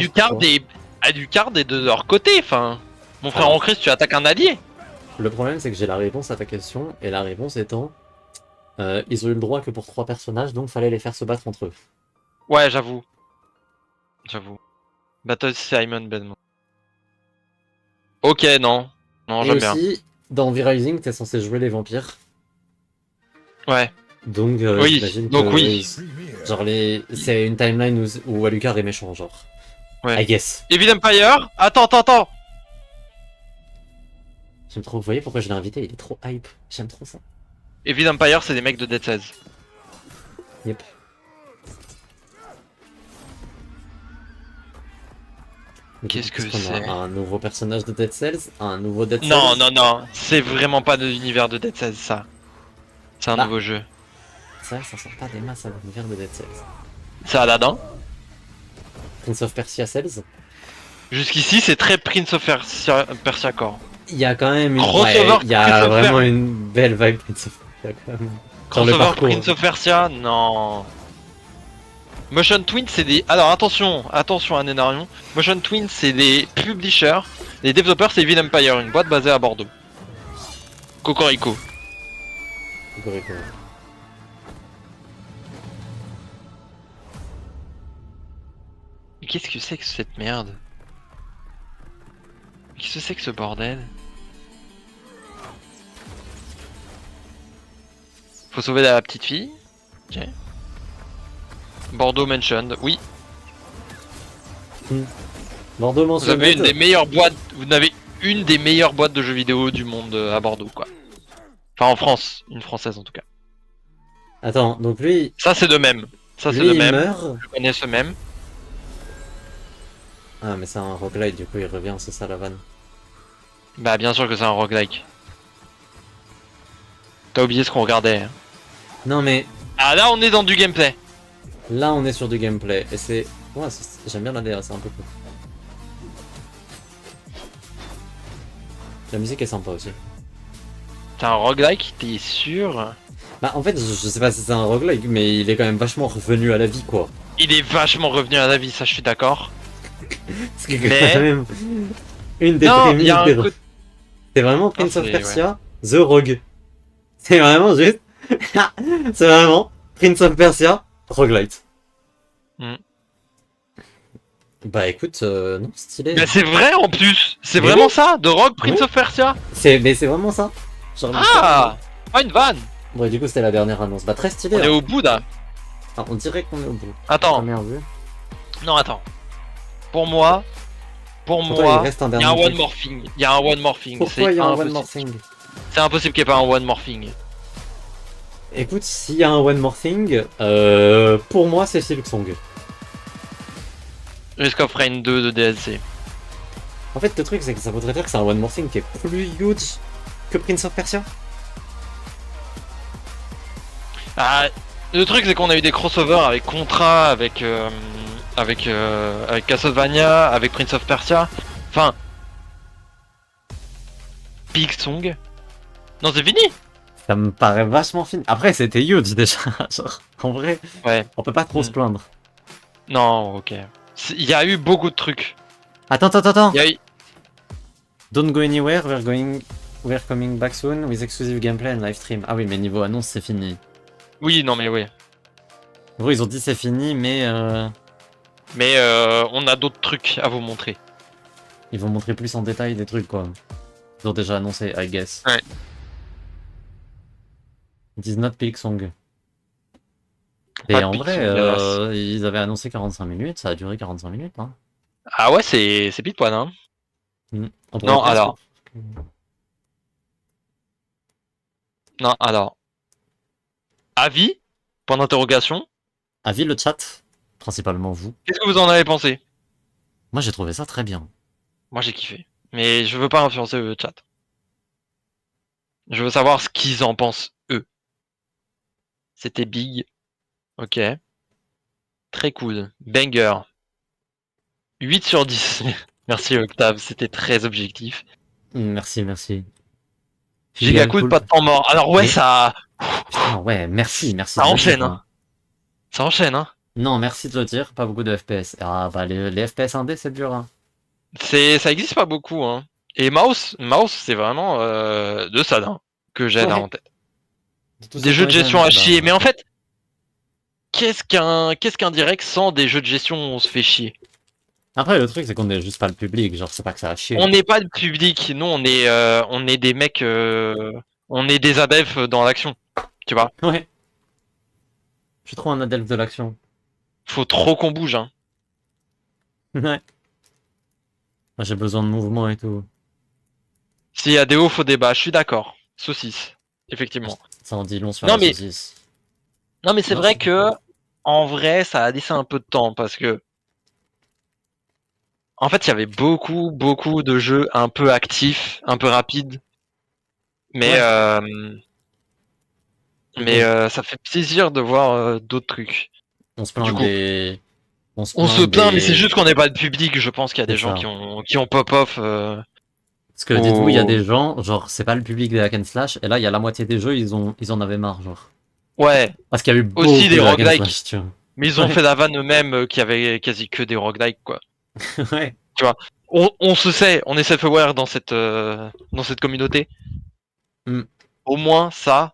Alucard est de leur côté. Enfin, mon frère Alors. en Christ, tu attaques un allié. Le problème, c'est que j'ai la réponse à ta question, et la réponse étant... ils ont eu le droit que pour 3 personnages, donc fallait les faire se battre entre eux. Ouais, j'avoue. Battle Simon Belmont. Ok, non. Non, Et j'aime bien. aussi, dans V-Rising, t'es censé jouer les vampires. Ouais. Donc, Oui, j'imagine donc que oui. Genre, c'est une timeline où Alucard est méchant, genre. Ouais. I guess. Evil Empire. Attends. J'aime trop. Vous voyez pourquoi je l'ai invité? Il est trop hype. J'aime trop ça. Evil Empire, c'est des mecs de Dead 16. Yep. Qu'est-ce que qu'on a c'est? un nouveau personnage de Dead Cells? Un nouveau Dead Cells? Non. C'est vraiment pas de l'univers de Dead 16, ça. C'est un Bah. nouveau jeu. C'est vrai que ça sort pas des masses à l'univers de Dead Cells. C'est Aladdin. Prince of Persia Cells? Jusqu'ici, c'est très Prince of Persia Core. Il y a quand même une... Crossover ouais, il y a Prince of vraiment une belle vibe Prince of Persia quand même. Sur le Crossover parcours. Prince of Persia, non. Motion Twin, c'est des... Alors attention Anénarion. Motion Twin, c'est des publishers. Les développeurs, c'est Evil Empire, une boîte basée à Bordeaux. Cocorico. Cocorico. Mais qu'est-ce que c'est que cette merde? Qu'est-ce que c'est que ce bordel? Faut sauver la petite fille. Ok. Bordeaux mentioned, oui. Bordeaux Vous avez une mentionné. des meilleures boîtes. Vous avez une des meilleures boîtes de jeux vidéo du monde à Bordeaux, quoi. Enfin en France, une française en tout cas. Attends, donc lui, Ça c'est de même. Ça c'est lui de il même. meurt. Je connais ce même. Ah mais c'est un roguelite, du coup il revient, c'est ça la vanne. Bah bien sûr que c'est un roguelike. T'as oublié ce qu'on regardait. Hein. Non mais Ah là on est dans du gameplay. là on est sur du gameplay et c'est... Ouais, j'aime bien la DA, c'est un peu cool. La musique est sympa aussi. T'as un roguelike, t'es sûr? Bah en fait je sais pas si c'est un roguelike mais il est quand même vachement revenu à la vie quoi. Il est vachement revenu à la vie, ça je suis d'accord. Ce qui est Mais- quand même une des Non, prémices il y a un des- côté- C'est vraiment Prince c'est- of Persia, The Rogue. C'est vraiment juste... c'est vraiment Prince of Persia, Roguelite. Hmm. Bah écoute, non, stylé. Mais c'est vrai en plus. C'est Mais vraiment oui. ça, de Rogue Prince Oui. of Persia. Mais c'est vraiment ça. Genre, Ah, pas une vanne. Bon, du coup, c'était la dernière annonce. Bah très stylé. On est hein. au bout là. Ah, on dirait qu'on est au bout. Attends, Première vue. non attends. Pour moi, Pour toi, il reste un il y dernier a un truc. one more thing. Il y a un one more thing. Pourquoi C'est il y a un impossible. One More Thing? C'est impossible qu'il n'y ait pas un one more thing. Écoute, s'il y a un One More Thing, pour moi, c'est Silksong. Risk of Rain 2 de DLC. En fait, le truc, c'est que ça voudrait dire que c'est un One More Thing qui est plus huge que Prince of Persia. Ah, le truc c'est qu'on a eu des crossovers avec Contra, avec Castlevania, avec Prince of Persia. Enfin, Big Song. Non, c'est fini. Ça me paraît vachement fini. Après, c'était huge déjà. Genre, en vrai, Ouais. on peut pas trop se plaindre. Non, ok. Il y a eu beaucoup de trucs. Attends. Il y a eu... Don't go anywhere, we're coming back soon with exclusive gameplay and live stream. Ah oui, mais niveau annonce, c'est fini. Oui, non, mais oui. En gros, ils ont dit c'est fini, mais Mais on a d'autres trucs à vous montrer. ils vont montrer plus en détail des trucs, quoi. Ils ont déjà annoncé, I guess. Ouais. It is not Pilksong. Et Pas de en Pilksong, vrai, hélas. ils avaient annoncé 45 minutes, ça a duré 45 minutes. Hein. Ah ouais, c'est pile poil, hein. On pourrait Non, presque- alors. Non, alors. Avis? Point d'interrogation. Avis le chat, principalement vous. Qu'est-ce que vous en avez pensé? Moi, j'ai trouvé ça très bien. Moi j'ai kiffé. Mais je veux pas influencer le chat. Je veux savoir ce qu'ils en pensent, eux. C'était big. Ok. Très cool. Banger. 8 sur 10. Merci Octave, c'était très objectif. Merci. Giga cool, pas de temps mort. Alors ouais, Mais- ça... Putain, ouais, merci. Ça de le enchaîne, dire, hein. Ça enchaîne, hein. Non, merci de le dire, pas beaucoup de FPS. Ah bah les FPS indés c'est dur hein. Ça existe pas beaucoup, hein. Et Mouse, c'est vraiment de ça, hein, que j'ai là Ouais. en tête. Tous Des ceux jeux de qui ont gestion aimé, à bah, chier. Mais en fait, qu'est-ce qu'un direct sans des jeux de gestion où on se fait chier? Après le truc c'est qu'on est juste pas le public, genre c'est pas que ça a chier. On n'est pas le public, nous on est des mecs, on est des adeptes dans l'action, tu vois. Ouais. Je suis trop un adepte de l'action. Faut trop qu'on bouge, hein. Ouais. Moi, j'ai besoin de mouvement et tout. S'il y a des hauts, faut des bas, je suis d'accord. Saucisse, effectivement. Ça en dit long sur Non, la mais- saucisse. Non, mais c'est Non, vrai je suis d'accord. que, en vrai, ça a laissé un peu de temps parce que, en fait, il y avait beaucoup de jeux un peu actifs, un peu rapides. Mais, Ouais. ça fait plaisir de voir d'autres trucs. On se Du plaint coup, des... on se plaint, mais c'est des... juste qu'on n'est pas de public. Je pense qu'il y a des C'est gens ça. qui ont pop-off. Parce que dites-vous, il y a des au... gens, genre, c'est pas le public des hack and slash, et là, il y a la moitié des jeux, ils en avaient marre, genre. Ouais, Parce qu'il y a eu beaucoup aussi des de hack and roguelikes. slash, tu vois. Mais ils ont Ouais. fait la vanne eux-mêmes qu'il y avait quasi que des roguelikes, quoi. Ouais. On se sait, on est self-aware dans cette communauté. Mm. Au moins, ça,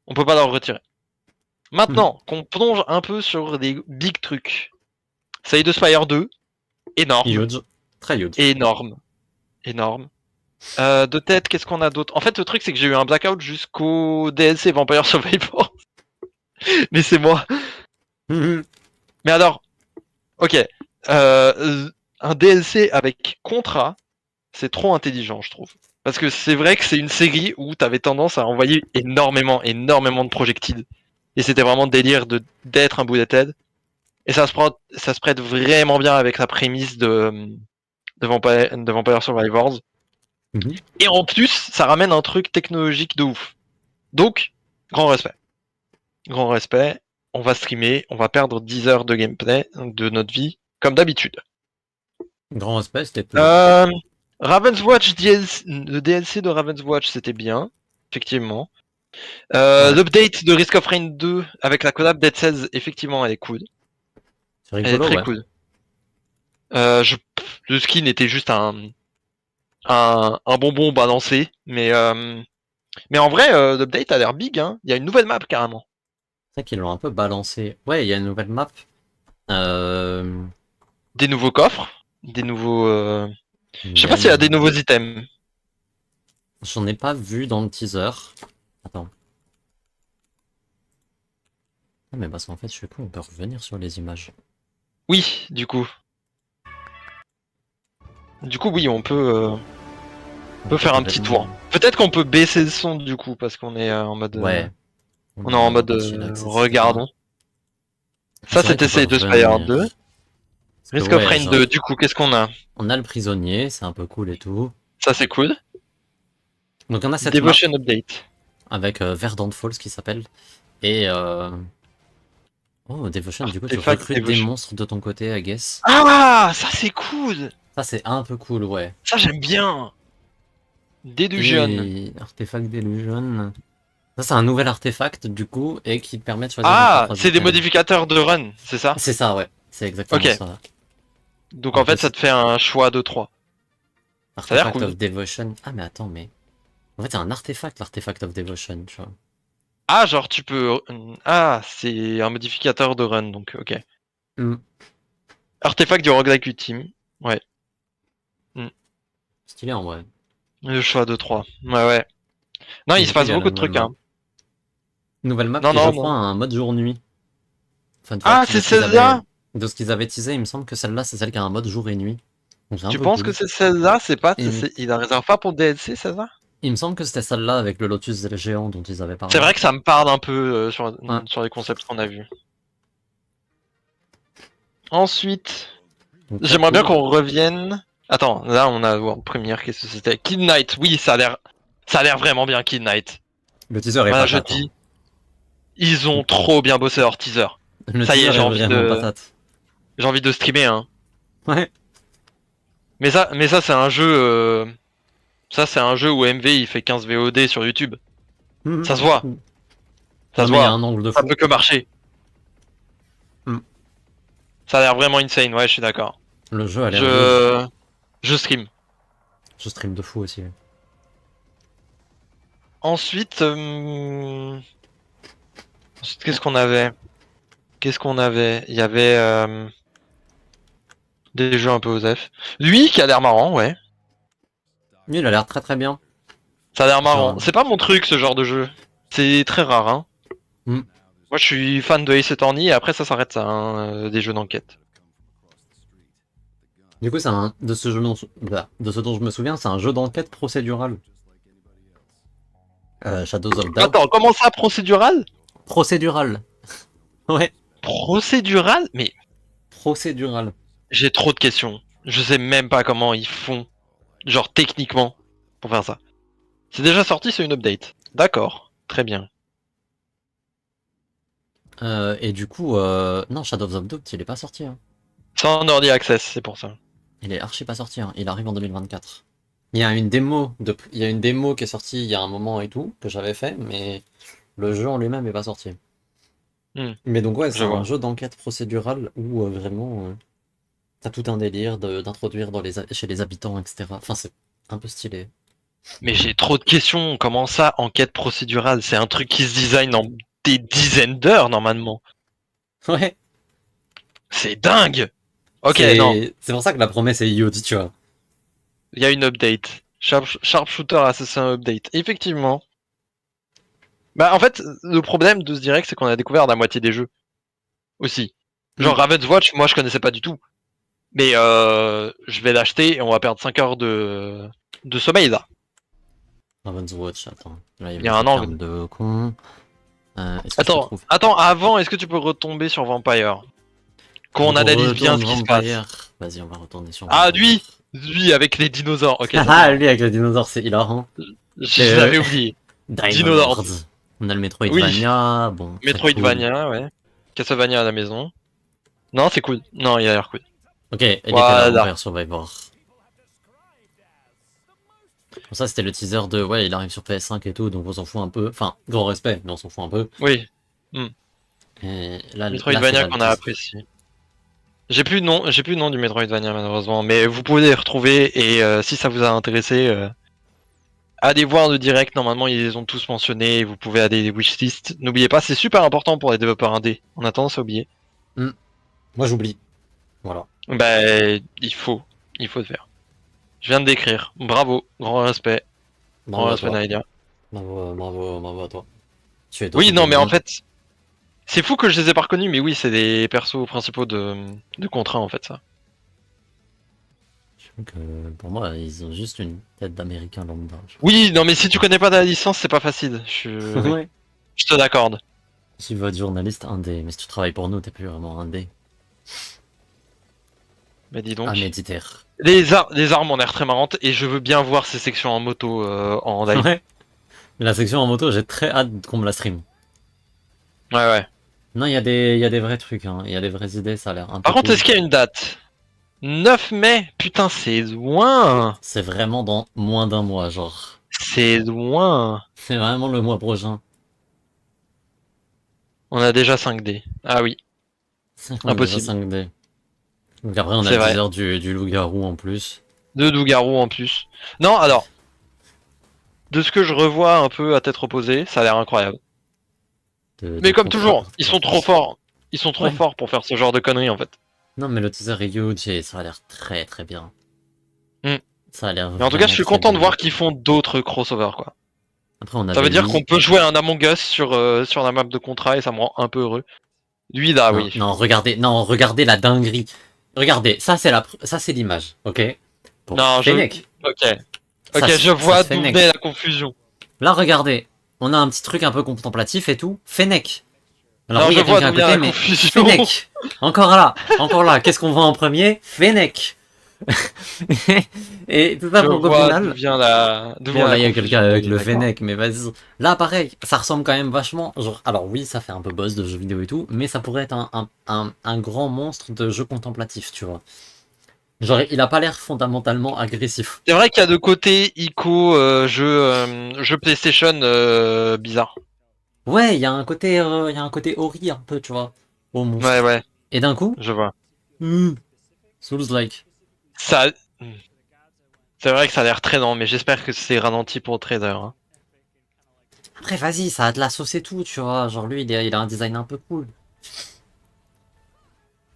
on peut pas leur retirer. Maintenant, qu'on plonge un peu sur des big trucs. Slay the Spire 2, énorme. Huge. Très huge. Énorme. Énorme. De tête, qu'est-ce qu'on a d'autre? En fait, le truc, c'est que j'ai eu un blackout jusqu'au DLC Vampire Survivor. Mais c'est moi. Mhm. Mais alors, ok. Un DLC avec contrat, c'est trop intelligent, je trouve. Parce que c'est vrai que c'est une série où t'avais tendance à envoyer énormément de projectiles. Et c'était vraiment délire d'être un bullet head. Et ça se prête vraiment bien avec la prémisse de Vampire Survivors. Mhm. Et en plus, ça ramène un truc technologique de ouf. Donc, grand respect. Grand respect. On va streamer, on va perdre 10 heures de gameplay de notre vie, comme d'habitude. Grand respect, c'était tout. Raven's Watch DLC, le DLC de Raven's Watch, c'était bien, effectivement. Ouais. L'update de Risk of Rain 2 avec la collab Dead 16, effectivement, elle est cool. C'est Elle est rigolo, très ouais. cool. Le skin était juste un bonbon balancé, mais en vrai, l'update a l'air big, hein. Il y a une nouvelle map carrément. C'est vrai qu'ils l'ont un peu balancé. Ouais, il y a une nouvelle map. Euh... Des nouveaux coffres, des nouveaux. Je sais il y pas a s'il y a une- des nouveaux items. J'en ai pas vu dans le teaser. Attends. Ah, mais parce qu'en fait, je suis con, on peut revenir sur les images. Oui, du coup. Du coup, oui, on peut faire un petit tour. Peut-être qu'on peut baisser le son du coup parce qu'on est en mode. Ouais. On est en mode chillax, etc. regardons. Ça C'est vrai c'était qu'on peut Slay the Spire revenir. 2. Parce que Risk of ouais, Rain genre, 2, du coup, qu'est-ce qu'on a? on a le prisonnier, c'est un peu cool et tout. Ça c'est cool. Donc on a cette map Devotion Update. avec Verdant Falls qui s'appelle. Et oh, Devotion, du coup tu Artefact recrutes des Devotion. monstres de ton côté, I guess. Ah, ça c'est cool. Ça c'est un peu cool, ouais. Ça j'aime bien. Delusion. Et Artefact Delusion. Ça c'est un nouvel artefact du coup et qui te permet de choisir Ah, entre trois c'est des items. modificateurs de run, c'est ça? C'est ça, ouais. C'est exactement Ok. ça. Donc En en fait, plus- ça te fait un choix de 3. a l'air Artefact cool. of Devotion. Ah mais attends, mais... En fait c'est un artefact, l'artefact of Devotion, tu vois. Ah, genre tu peux. Ah, c'est un modificateur de run, donc ok. Hmm. Artefact du roguelike ultime. Ouais. Stylé en vrai. Le choix de 3. Ouais. Non, Et il du se coup, passe il y a beaucoup la de trucs, nouvelle hein. Nouvelle map Non, qui, non, je non. crois, a un mode jour-nuit. Fun Ah, fact, c'est celle-là? de ce qu'ils avaient teasé, il me semble que celle-là, c'est celle qui a un mode jour et nuit. Donc c'est un Tu peu penses cool. que c'est celle-là? C'est pas. Et- Il la réserve pas pour le DLC, celle-là? Il me semble que c'était celle-là avec le Lotus géant dont ils avaient parlé. C'est vrai que ça me parle un peu Ouais. sur les concepts qu'on a vus. Ensuite, Donc, très j'aimerais bien cool. qu'on revienne. Attends, là on a en première, qu'est-ce que c'était? Kid Knight, oui, ça a l'air vraiment bien, Kid Knight. Le teaser est Voilà, pas je patate, dis, ils ont trop bien bossé leur teaser. hein. Le ça y est, teaser j'ai envie vraiment de- patate. J'ai envie de streamer, hein. Ouais. Mais ça c'est un jeu. Ça, c'est un jeu où MV il fait 15 VOD sur YouTube. Ça se voit. Ça Ouais, se mais il y a voit. un angle de Ça fou. peut que marcher. Hmm. Ça a l'air vraiment insane, ouais, je suis d'accord. Le jeu a l'air huge. Je stream. Je stream de fou aussi. Ensuite, qu'est-ce qu'on avait? Il y avait des jeux un peu osef. Lui qui a l'air marrant, ouais. Lui, il a l'air très très bien. Ça a l'air marrant. Genre- C'est pas mon truc ce genre de jeu. C'est très rare, hein. Moi, je suis fan de Ace Attorney et après, ça s'arrête ça, hein, des jeux d'enquête. Du coup, de ce jeu de ce dont je me souviens, c'est un jeu d'enquête procédural. Shadows of Doubt. Attends, comment ça, procédural? Procédural. Ouais, Procédural? Mais procédural. j'ai trop de questions. Je sais même pas comment ils font, genre techniquement, pour faire ça. C'est déjà sorti, c'est une update. D'accord, très bien. Et du coup, non, Shadows of Doubt, il est pas sorti. Hein. C'est en early access, c'est pour ça. Il est archi pas sorti. Hein. Il arrive en 2024. Il y a une démo qui est sortie il y a un moment et tout que j'avais fait, mais le jeu en lui-même est pas sorti. Mais donc ouais, c'est Je vois. un jeu d'enquête procédurale où vraiment t'as tout un délire d'introduire chez les habitants, etc. Enfin, c'est un peu stylé. Mais j'ai trop de questions. Comment ça, enquête procédurale? C'est un truc qui se design en des dizaines d'heures normalement. Ouais. C'est dingue. Ok, non. C'est pour ça que la promesse est huge, tu vois. Il y a une update. Sharpshooter Assassin Update. Effectivement. Bah en fait, le problème de ce direct, c'est qu'on a découvert la moitié des jeux. Aussi. Genre Raven's Watch, moi je connaissais pas du tout. Mais je vais l'acheter et on va perdre 5 heures de sommeil là. Raven's Watch, attends. Là, Il y a un angle. de con. Est-ce que je te trouve Attends, avant, est-ce que tu peux retomber sur Vampire? Qu'on analyse bien ce qui se passe. Vas-y, on va retourner sur Ah, Vampire. lui avec les dinosaures, ok. Ah, lui avec les dinosaures, c'est hilarant. J'avais oublié. Dinosaurs. On a le Metroidvania, bon. très Metroidvania, ouais. Castlevania à la maison. Non, c'est cool. Non, il a l'air cool. cool. Ok, et Voilà. Vampire Survivor. Bon, ça, c'était le teaser de. Ouais, il arrive sur PS5 et tout, donc on s'en fout un peu. Enfin, grand respect, mais on s'en fout un peu. Oui, Et là, Metroidvania là, qu'on a apprécié. J'ai plus de nom du Metroidvania malheureusement, mais vous pouvez les retrouver et si ça vous a intéressé, allez voir le direct, normalement ils les ont tous mentionnés, vous pouvez aller les wishlist. N'oubliez pas, c'est super important pour les développeurs indés, on a tendance à oublier. Moi, j'oublie. Voilà. Bah, il faut le faire. Je viens de décrire, bravo, grand respect, grand Bravo à respect toi. Naïlia. Bravo à toi. Tu es Oui, non, mais en fait. fait, c'est fou que je les ai pas reconnus, mais oui, c'est des persos principaux de contrat en fait, ça. Pour moi, ils ont juste une tête d'américain lambda. Oui, non, mais si tu connais pas la licence, c'est pas facile. Oui, Ouais. je te l'accorde. Si tu veux être journaliste, indé. Mais si tu travailles pour nous, t'es plus vraiment indé. Mais dis donc. Ah, méditaire. Les armes ont l'air très marrantes et je veux bien voir ces sections en moto en live. Ouais. Mais la section en moto, j'ai très hâte qu'on me la stream. Ouais. Non, il y a des vrais trucs, hein. Il y a des vraies idées, ça a l'air un peu Par contre, cool. est-ce qu'il y a une date? 9 mai? Putain, c'est loin! C'est vraiment dans moins d'un mois, genre. C'est loin! C'est vraiment le mois prochain. On a déjà 5D. Ah oui. C'est qu'on a déjà Impossible. 5D. Donc après, on a C'est le vrai. teaser du loup-garou en plus. 2 loups-garous en plus. Non, alors. De ce que je revois un peu à tête reposée, ça a l'air incroyable. Mais comme toujours, ils sont trop forts. Ils sont trop Ouais. forts pour faire ce genre de conneries en fait. Non, mais le teaser est huge et ça a l'air très très bien. Ça a l'air. Mais en tout cas, je suis content de voir qu'ils font d'autres crossovers quoi. Après, on Ça veut dire qu'on peut jouer à un Among Us sur la map de contrat et ça me rend un peu heureux. Lui là, oui. Non, regardez la dinguerie. Regardez, ça c'est l'image, ok? Pour Non, Fennec. Ok, Ça, je vois se fait d'où Fennec. venait la confusion. Là, regardez, on a un petit truc un peu contemplatif et tout. Fennec. Alors Non, oui, il y je a vois quelqu'un à d'où vient côté, la mais confusion. Fennec. Encore là. Qu'est-ce qu'on voit en premier? Fennec. Et tout ça Je pour qu'au vois final. d'où vient la. Bon, là, il y a quelqu'un avec le D'accord. Fennec, mais vas-y. Là, pareil, ça ressemble quand même vachement. Genre, alors oui, ça fait un peu boss de jeux vidéo et tout, mais ça pourrait être un grand monstre de jeu contemplatif, tu vois. Genre, il a pas l'air fondamentalement agressif. C'est vrai qu'il y a de côté ICO jeu PlayStation bizarre. Ouais, il y a un côté Ori un peu, tu vois, au monstre. Ouais, Et d'un coup, je vois. Souls-like. Ça. C'est vrai que ça a l'air très lent, mais j'espère que c'est ralenti pour le trader. Hein. Après, vas-y, ça a de la sauce et tout, tu vois. Genre, lui, il a un design un peu cool.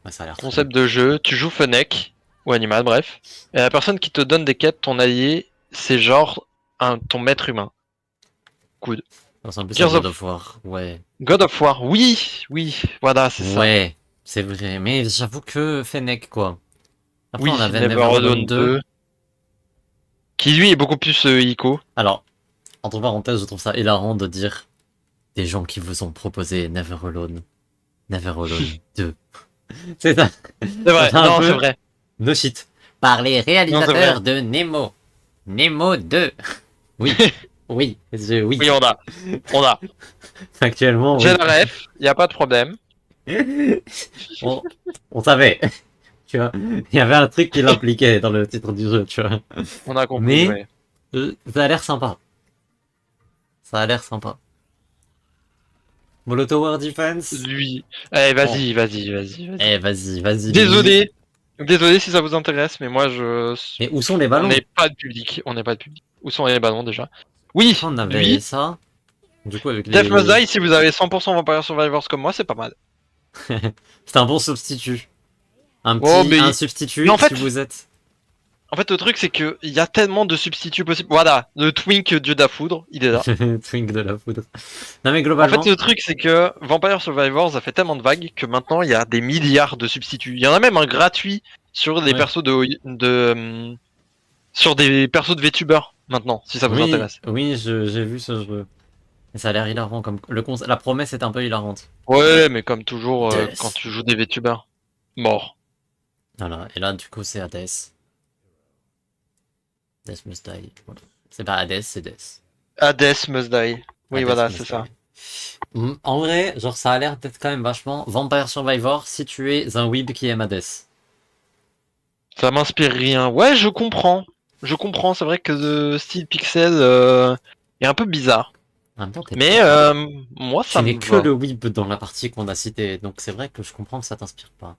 Ouais, ça a l'air Concept de jeu, tu joues Fennec, ou animal, bref. Et la personne qui te donne des quêtes, ton allié, c'est genre ton maître humain. Good. Ça ressemble plus à Gears God of- of War. Ouais. God of War, oui, voilà, c'est ça. Ouais, c'est vrai. Mais j'avoue que Fennec, quoi. Après, Oui, on avait Neveralone Neveralone 2. 2. Qui lui est beaucoup plus Ico. Alors, entre parenthèses, je trouve ça hilarant de dire des gens qui vous ont proposé Neveralone. Neveralone 2. C'est ça. C'est vrai, C'est un non, peu- c'est vrai. No shit. Par les Non, c'est réalisateurs de Nemo. Nemo 2. Oui. Oui. Oui. Oui, on a. Actuellement, oui. J'ai la ref, y a pas de problème. on savait. Tu vois, il y avait un truc qui l'impliquait dans le titre du jeu, tu vois. On a compris, Mais- ouais. Ça a l'air sympa. Ça a l'air sympa. Molo Tower Defense. Lui. Eh, vas-y. Eh, vas-y. Désolé si ça vous intéresse, mais moi je. Mais où sont les On ballons? n'est pas de public. Où sont les ballons déjà? Oui, On avait lui. ça. Du coup, avec Death les... Must Die, si vous avez 100% Vampire Survivors comme moi, c'est pas mal. C'est un bon substitut. Un Oh, petit mais- un substitut mais en fait- si vous êtes. En fait, le truc, c'est que il y a tellement de substituts possibles. Voilà, le Twink Dieu de la Foudre, il est là. Twink de la foudre. Non mais En globalement, fait, le truc, c'est que Vampire Survivors a fait tellement de vagues que maintenant, il y a des milliards de substituts. Il y en a même un gratuit sur des Ouais. persos sur des persos de VTubers, maintenant, si ça vous oui, intéresse. oui, j'ai vu ce jeu. Et ça a l'air hilarant comme la promesse est un peu hilarante. Ouais, mais comme toujours, Death. quand tu joues des VTubers. Mort. Voilà, et là du coup c'est Hades. Death Must Die. Voilà. C'est pas Hades, c'est Death. Hades Must Die. Oui, Hades voilà, Must c'est ça. Die. En vrai, genre ça a l'air d'être quand même vachement Vampire Survivor si tu es un weeb qui aime Hades. Ça m'inspire rien. Ouais, je comprends. C'est vrai que le style pixel est un peu bizarre. En même temps, t'es Mais pas- moi, tu ça me n'es que va. le weeb dans la partie qu'on a citée, donc c'est vrai que je comprends que ça t'inspire pas.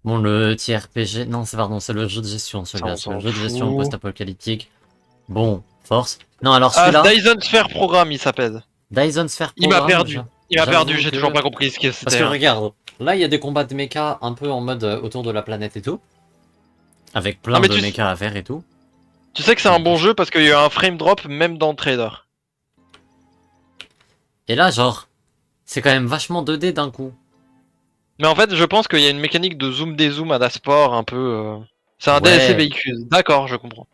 Bon, le TRPG, non, c'est le jeu de gestion, celui-là. Ça, C'est on le s'en jeu de gestion fout. post-apocalyptique. Bon, force. Non, alors Ah, celui-là, Dyson Sphere Programme, il s'appelle. Dyson Sphere Il m'a Programme, perdu. Il m'a j'avoue perdu, j'ai que- toujours pas compris ce que Parce c'était. que regarde, là il y a des combats de mecha un peu en mode autour de la planète et tout. Avec plein Ah, mais de tu- mecha à faire et tout. Tu sais que c'est un bon jeu parce qu'il y a eu un frame drop même dans le trailer. Et là, genre, c'est quand même vachement 2D d'un coup. Mais en fait, je pense qu'il y a une mécanique de zoom dézoom à la sport un peu. C'est un Ouais. DLC véhicule. D'accord, je comprends.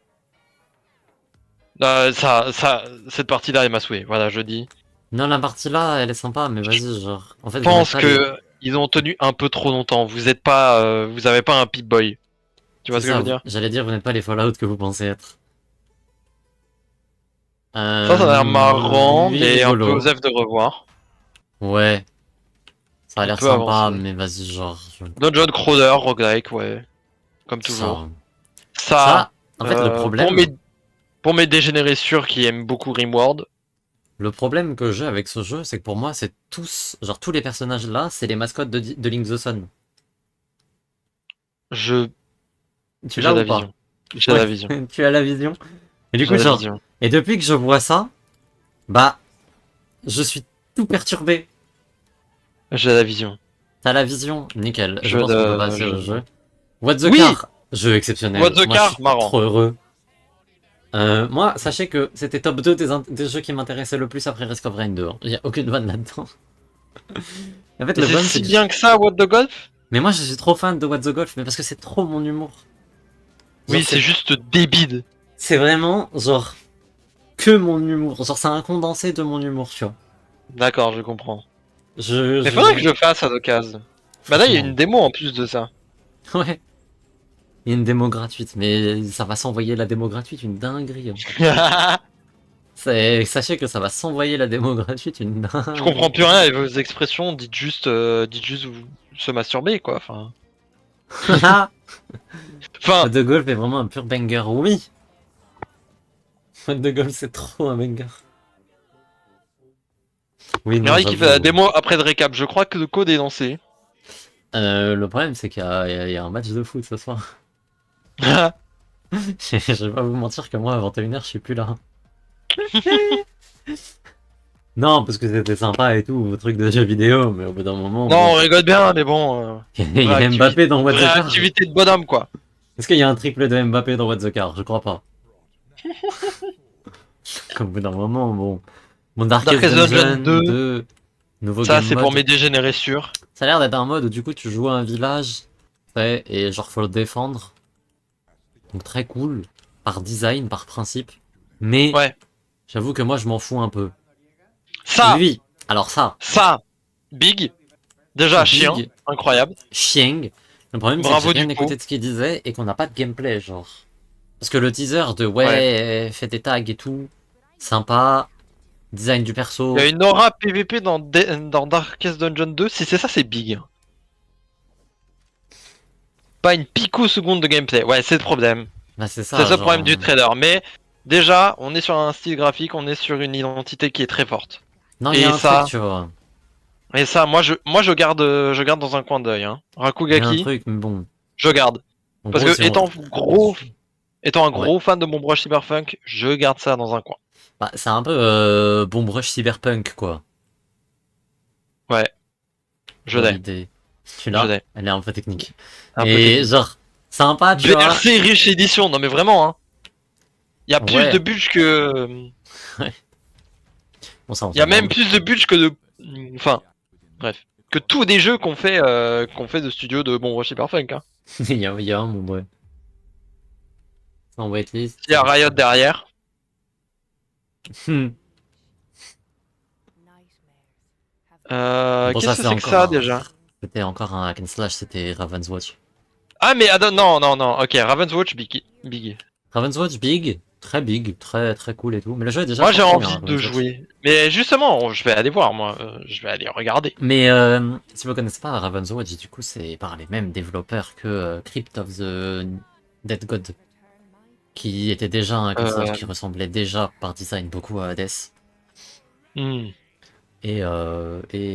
Cette partie-là est ma souhait. Voilà, je dis. Non, la partie là, elle est sympa, mais vas-y, genre. En fait, Je pense vous n'êtes pas que ils ont tenu un peu trop longtemps. Vous êtes pas, vous avez pas un Pip-Boy. Tu vois c'est ce que je ça, veux dire? J'allais dire, vous n'êtes pas les Fallout que vous pensez être. Ça a l'air marrant, oui, mais un peu rigolo. osef de revoir. Ouais. Ça a On l'air peut sympa, avancer. mais vas-y, genre. Dungeon Crawler, roguelike, ouais. Comme toujours. Ça, en fait, le problème. Pour mes dégénérés sûrs qui aiment beaucoup Rimworld, Le problème que j'ai avec ce jeu, c'est que pour moi, c'est tous. Genre, tous les personnages là, c'est les mascottes de Link the Sun. tu Tu j'ai l'as la ou pas? vision. J'ai la vision. Tu as la vision. Et du J'ai coup, la genre. vision. Et depuis que je vois ça, bah. Je suis tout perturbé. J'ai la vision. T'as la vision, nickel. Je Jeu pense qu'on de- peut passer au jeu- jeu. What the Oui. Car, jeu exceptionnel. What the Moi, Car, je suis marrant. trop heureux. Moi, sachez que c'était top 2 des jeux qui m'intéressaient le plus après Risk of Rain 2. Il y a aucune vanne là-dedans. En fait, Et le c'est van, si c'est que- bien que ça, What the Golf? Mais moi, je suis trop fan de What the Golf, mais parce que c'est trop mon humour. Genre, Oui, c'est juste débile. C'est vraiment, genre, que mon humour. Genre, c'est un condensé de mon humour, tu vois. D'accord, je comprends. Je... Mais faudrait que je le fasse à l'occasion. Bah là, il y a une démo en plus de ça. Ouais. Il y a une démo gratuite, mais ça va s'envoyer la démo gratuite, une dinguerie. Hein. Sachez que ça va s'envoyer la démo gratuite, une dinguerie. Je comprends plus rien avec vos expressions, dites juste se masturber, quoi. Enfin, What the Golf est vraiment un pur banger, oui. What the Golf, c'est trop un banger. Oui, non, Mirai qui fait j'avoue. la démo après le récap. Je crois que le code est lancé. Le problème, c'est qu'il y a un match de foot ce soir. Je vais pas vous mentir que moi, à 21h, je suis plus là. Non, parce que c'était sympa et tout, vos trucs de jeux vidéo, mais au bout d'un moment... Non, on bon, rigole bien, mais bon. il y a vraie Mbappé dans What the Car. Activité de bonhomme, quoi. Est-ce qu'il y a un triplé de Mbappé dans What the Car? Je crois pas. Au bout d'un moment, bon... Mon Darkest Darkest Dungeon Dungeon 2. 2, nouveau Ça, game c'est mode. pour mes dégénérés sûrs. Ça a l'air d'être un mode où du coup tu joues à un village, ouais, et genre faut le défendre. Donc très cool, par design, par principe. Mais Ouais. j'avoue que moi je m'en fous un peu. Ça, Lui, alors ça, Big. Déjà, Big. chien. Incroyable. Chieng. Le problème c'est que Bravo j'ai rien du coup. écouté de ce qu'il disait et qu'on n'a pas de gameplay genre. Parce que le teaser de ouais, fait des tags et tout, sympa, design du perso. Il y a une aura PVP dans Darkest Dungeon 2. Si c'est ça, c'est Big. Pas une picoseconde de gameplay. Ouais, c'est le problème. Bah c'est ça. C'est ça le genre, problème du trader. Mais déjà, on est sur un style graphique, on est sur une identité qui est très forte. Non, il y a et un ça- truc, tu vois. Et ça, moi je garde dans un coin d'œil. Hein. Il y a un Rakugaki, truc, mais bon. je garde. En Parce gros, que si on- étant un gros fan de Bomb Rush Cyberpunk, je garde ça dans un coin. Bah, c'est un peu Bomb Rush Cyberpunk, quoi. Ouais. Je Dans l'ai. l'idée. Tu Je l'as l'ai. Elle est un peu technique. Un peu Et technique. genre, sympa, tu vois. VRC Rich Edition, non mais vraiment hein. Il y a plus Ouais. de budget que. Bon, ça, on Il y a s'en même branle. plus de budget que de. Enfin, bref. Que tous des jeux qu'on fait de studio de Bomb Rush Cyberpunk. Hein. il y a un, mon ouais. En waitlist. Il y a Riot derrière. Hmm. Bon, Qu'est-ce ça, que c'est c'est que encore ça un- déjà? C'était encore un hack and slash, c'était Raven's Watch. Ah mais non, ok, Raven's Watch big. Raven's Watch, big, très très cool et tout. Mais le jeu est déjà Moi j'ai sorti, envie hein, de Raven's Watch. jouer. Mais justement, je vais aller voir moi, je vais aller regarder. Mais si vous connaissez pas Raven's Watch, du coup, c'est par les mêmes développeurs que Crypt of the Dead God, qui était déjà un hack and slash qui ressemblait déjà par design beaucoup à Hades. Hmm. Et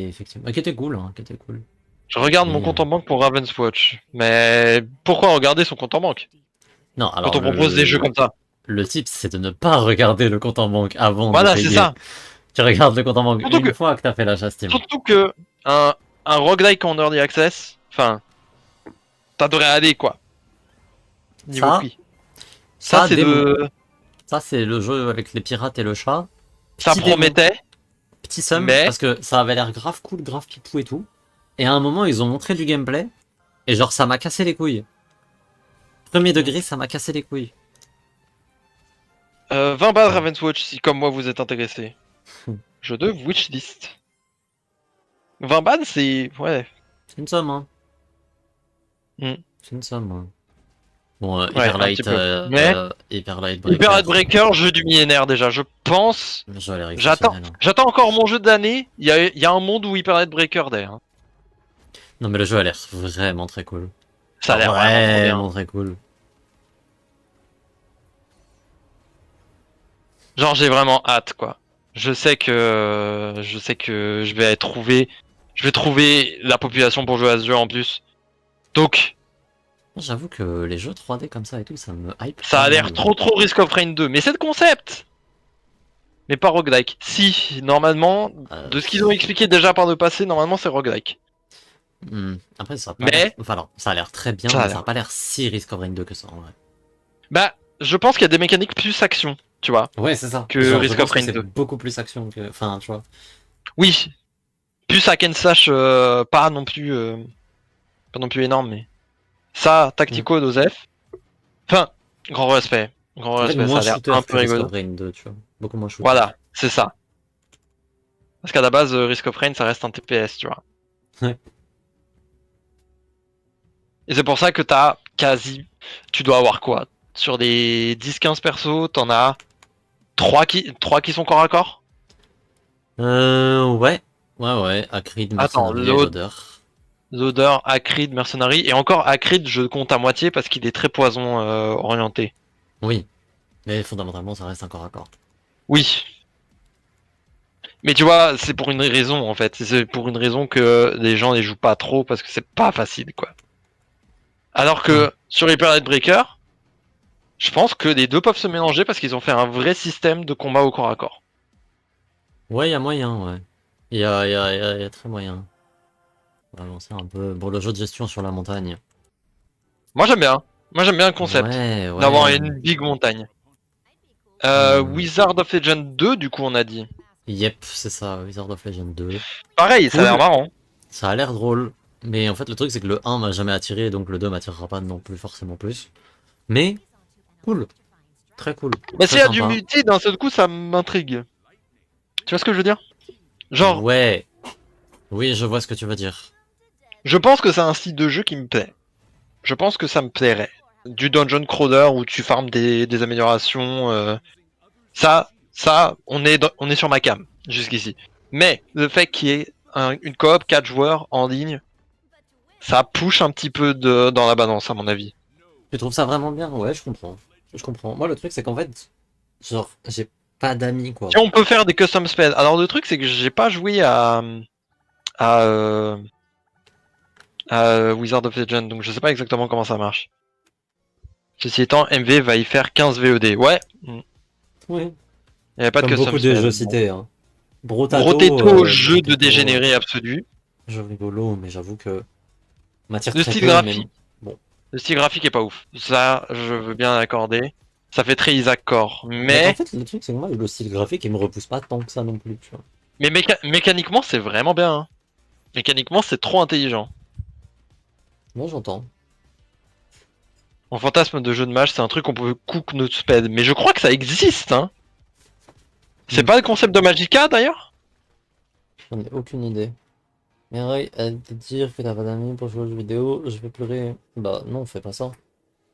effectivement, qui était cool, hein, qui était cool. Je regarde mon Et, compte en banque pour Raven's Watch. Mais pourquoi regarder son compte en banque Non, alors quand on propose des jeux comme ça? le tip, c'est de ne pas regarder le compte en banque avant Voilà, de c'est payer. ça. Tu regardes le compte en banque Surtout une que- fois que t'as fait l'achat Steam. Surtout que un roguelike en early access, enfin, ça devrait aller quoi. Niveau Ça, prix. Ça c'est démo. de. Ça, c'est le jeu avec les pirates et le chat. Ça Petit démo. promettait. Petit sum, Mais- parce que ça avait l'air grave cool, grave pipou et tout. Et à un moment, ils ont montré du gameplay. Et genre, ça m'a cassé les couilles. Premier degré, ça m'a cassé les couilles. 20 balles Raven's Watch si comme moi vous êtes intéressé. Jeu de wishlist. 20 balles c'est. Ouais. C'est une somme, hein. Hmm. C'est une somme, hein. Bon, un Hyperlight, petit peu. Mais- Hyperlight Breaker. Hyper Breaker, jeu du millénaire déjà. Je pense. Le jeu a l'air J'attends. exceptionnel, hein. J'attends encore mon jeu de l'année. Il y a un monde où Hyper Breaker derrière. Hein. Non, mais le jeu a l'air vraiment très cool. Ça a l'air vraiment très cool. trop bien. Genre j'ai vraiment hâte quoi. Je sais que je vais trouver la population pour jouer à ce jeu en plus. Donc J'avoue que les jeux 3D comme ça et tout, ça me hype. ça a pas l'air mal. trop Risk of Rain 2, mais c'est le concept. Mais pas roguelike. Si normalement de ce qu'ils ont expliqué déjà par le passé, normalement c'est roguelike. Après, ça a pas Mais- l'air- enfin, alors, ça a l'air très bien, Ça a mais l'air. ça a pas l'air si Risk of Rain 2 que ça en vrai. Bah je pense qu'il y a des mécaniques plus action, tu vois. Ouais, c'est ça. Que Genre, je Risk pense of que Rain c'est 2. beaucoup plus action que. Enfin, tu vois. Oui. Plus hack and slash pas non plus énorme mais ça tactico d'Ozef. Enfin, grand respect. Grand En fait, respect, ça moins a l'air shooter un que peu Risk rigolo. of Rain 2, tu vois. Beaucoup moins shooter. Voilà, c'est ça. Parce qu'à la base, Risk of Rain, ça reste un TPS, tu vois. Ouais. Et c'est pour ça que tu dois avoir quoi? Sur des 10-15 persos, t'en as 3 qui sont corps à corps? Ouais. Ouais. Acrid, Attends, Mercenary, l'autre- l'odeur. Zodor, Acrid, Mercenary. Et encore, Acrid, je compte à moitié parce qu'il est très poison orienté. Oui. Mais fondamentalement, ça reste un corps à corps. Oui. Mais tu vois, c'est pour une raison en fait. C'est pour une raison que les gens les jouent pas trop parce que c'est pas facile quoi. Alors que sur Hyper Light Breaker, je pense que les deux peuvent se mélanger parce qu'ils ont fait un vrai système de combat au corps à corps. Ouais, il y a moyen, ouais. Il y a très moyen. On va avancer un peu. Bon, le jeu de gestion sur la montagne. Moi j'aime bien. Moi j'aime bien le concept Ouais. d'avoir une big montagne. Wizard of Legend 2 du coup on a dit. Yep, c'est ça, Wizard of Legend 2. Pareil, ça a l'air Cool. marrant. Ça a l'air drôle, mais en fait le truc c'est que le 1 m'a jamais attiré, donc le 2 m'attirera pas non plus forcément plus. Mais cool, très cool. Mais Très s'il y a du sympa. multi, d'un seul coup, ça m'intrigue. Tu vois ce que je veux dire? Genre, Ouais, oui, je vois ce que tu veux dire. je pense que c'est un style de jeu qui me plaît. Je pense que ça me plairait. Du dungeon crawler où tu farmes des améliorations. Ça, on est sur ma cam jusqu'ici. Mais le fait qu'il y ait une coop 4 joueurs en ligne, ça push un petit peu dans la balance à mon avis. Tu trouves ça vraiment bien? Ouais, je comprends. Je comprends. Moi, le truc, c'est qu'en fait, genre, j'ai pas d'amis, quoi. Si on peut faire des custom spells. Alors le truc c'est que j'ai pas joué à, euh, à Wizard of Legend, donc je sais pas exactement comment ça marche. Ceci étant, MV va y faire 15 VOD. Ouais, il Oui. n'y avait pas de Comme custom beaucoup de spell. jeux cités, hein. Brotato, Brotetto, jeu de Brotato, dégénéré absolu. jeu rigolo, mais j'avoue que m'attire Le très style peu, graphique. mais bon. Le style graphique est pas ouf. Ça, je veux bien l'accorder. Ça fait très Isaac Core. Mais en Mais, fait, le truc, c'est que moi, le style graphique, il me repousse pas tant que ça non plus, tu vois. mécaniquement, c'est vraiment bien. Hein. Mécaniquement, c'est trop intelligent. Moi, j'entends. Mon fantasme de jeu de mage, c'est un truc qu'on peut cook notre spell. Mais je crois que ça existe, hein. C'est Hmm. pas le concept de Magica, d'ailleurs? J'en ai aucune idée. Mais arrête de dire que t'as pas d'amis pour jouer aux jeux vidéo, je vais pleurer. Bah non, fais pas ça.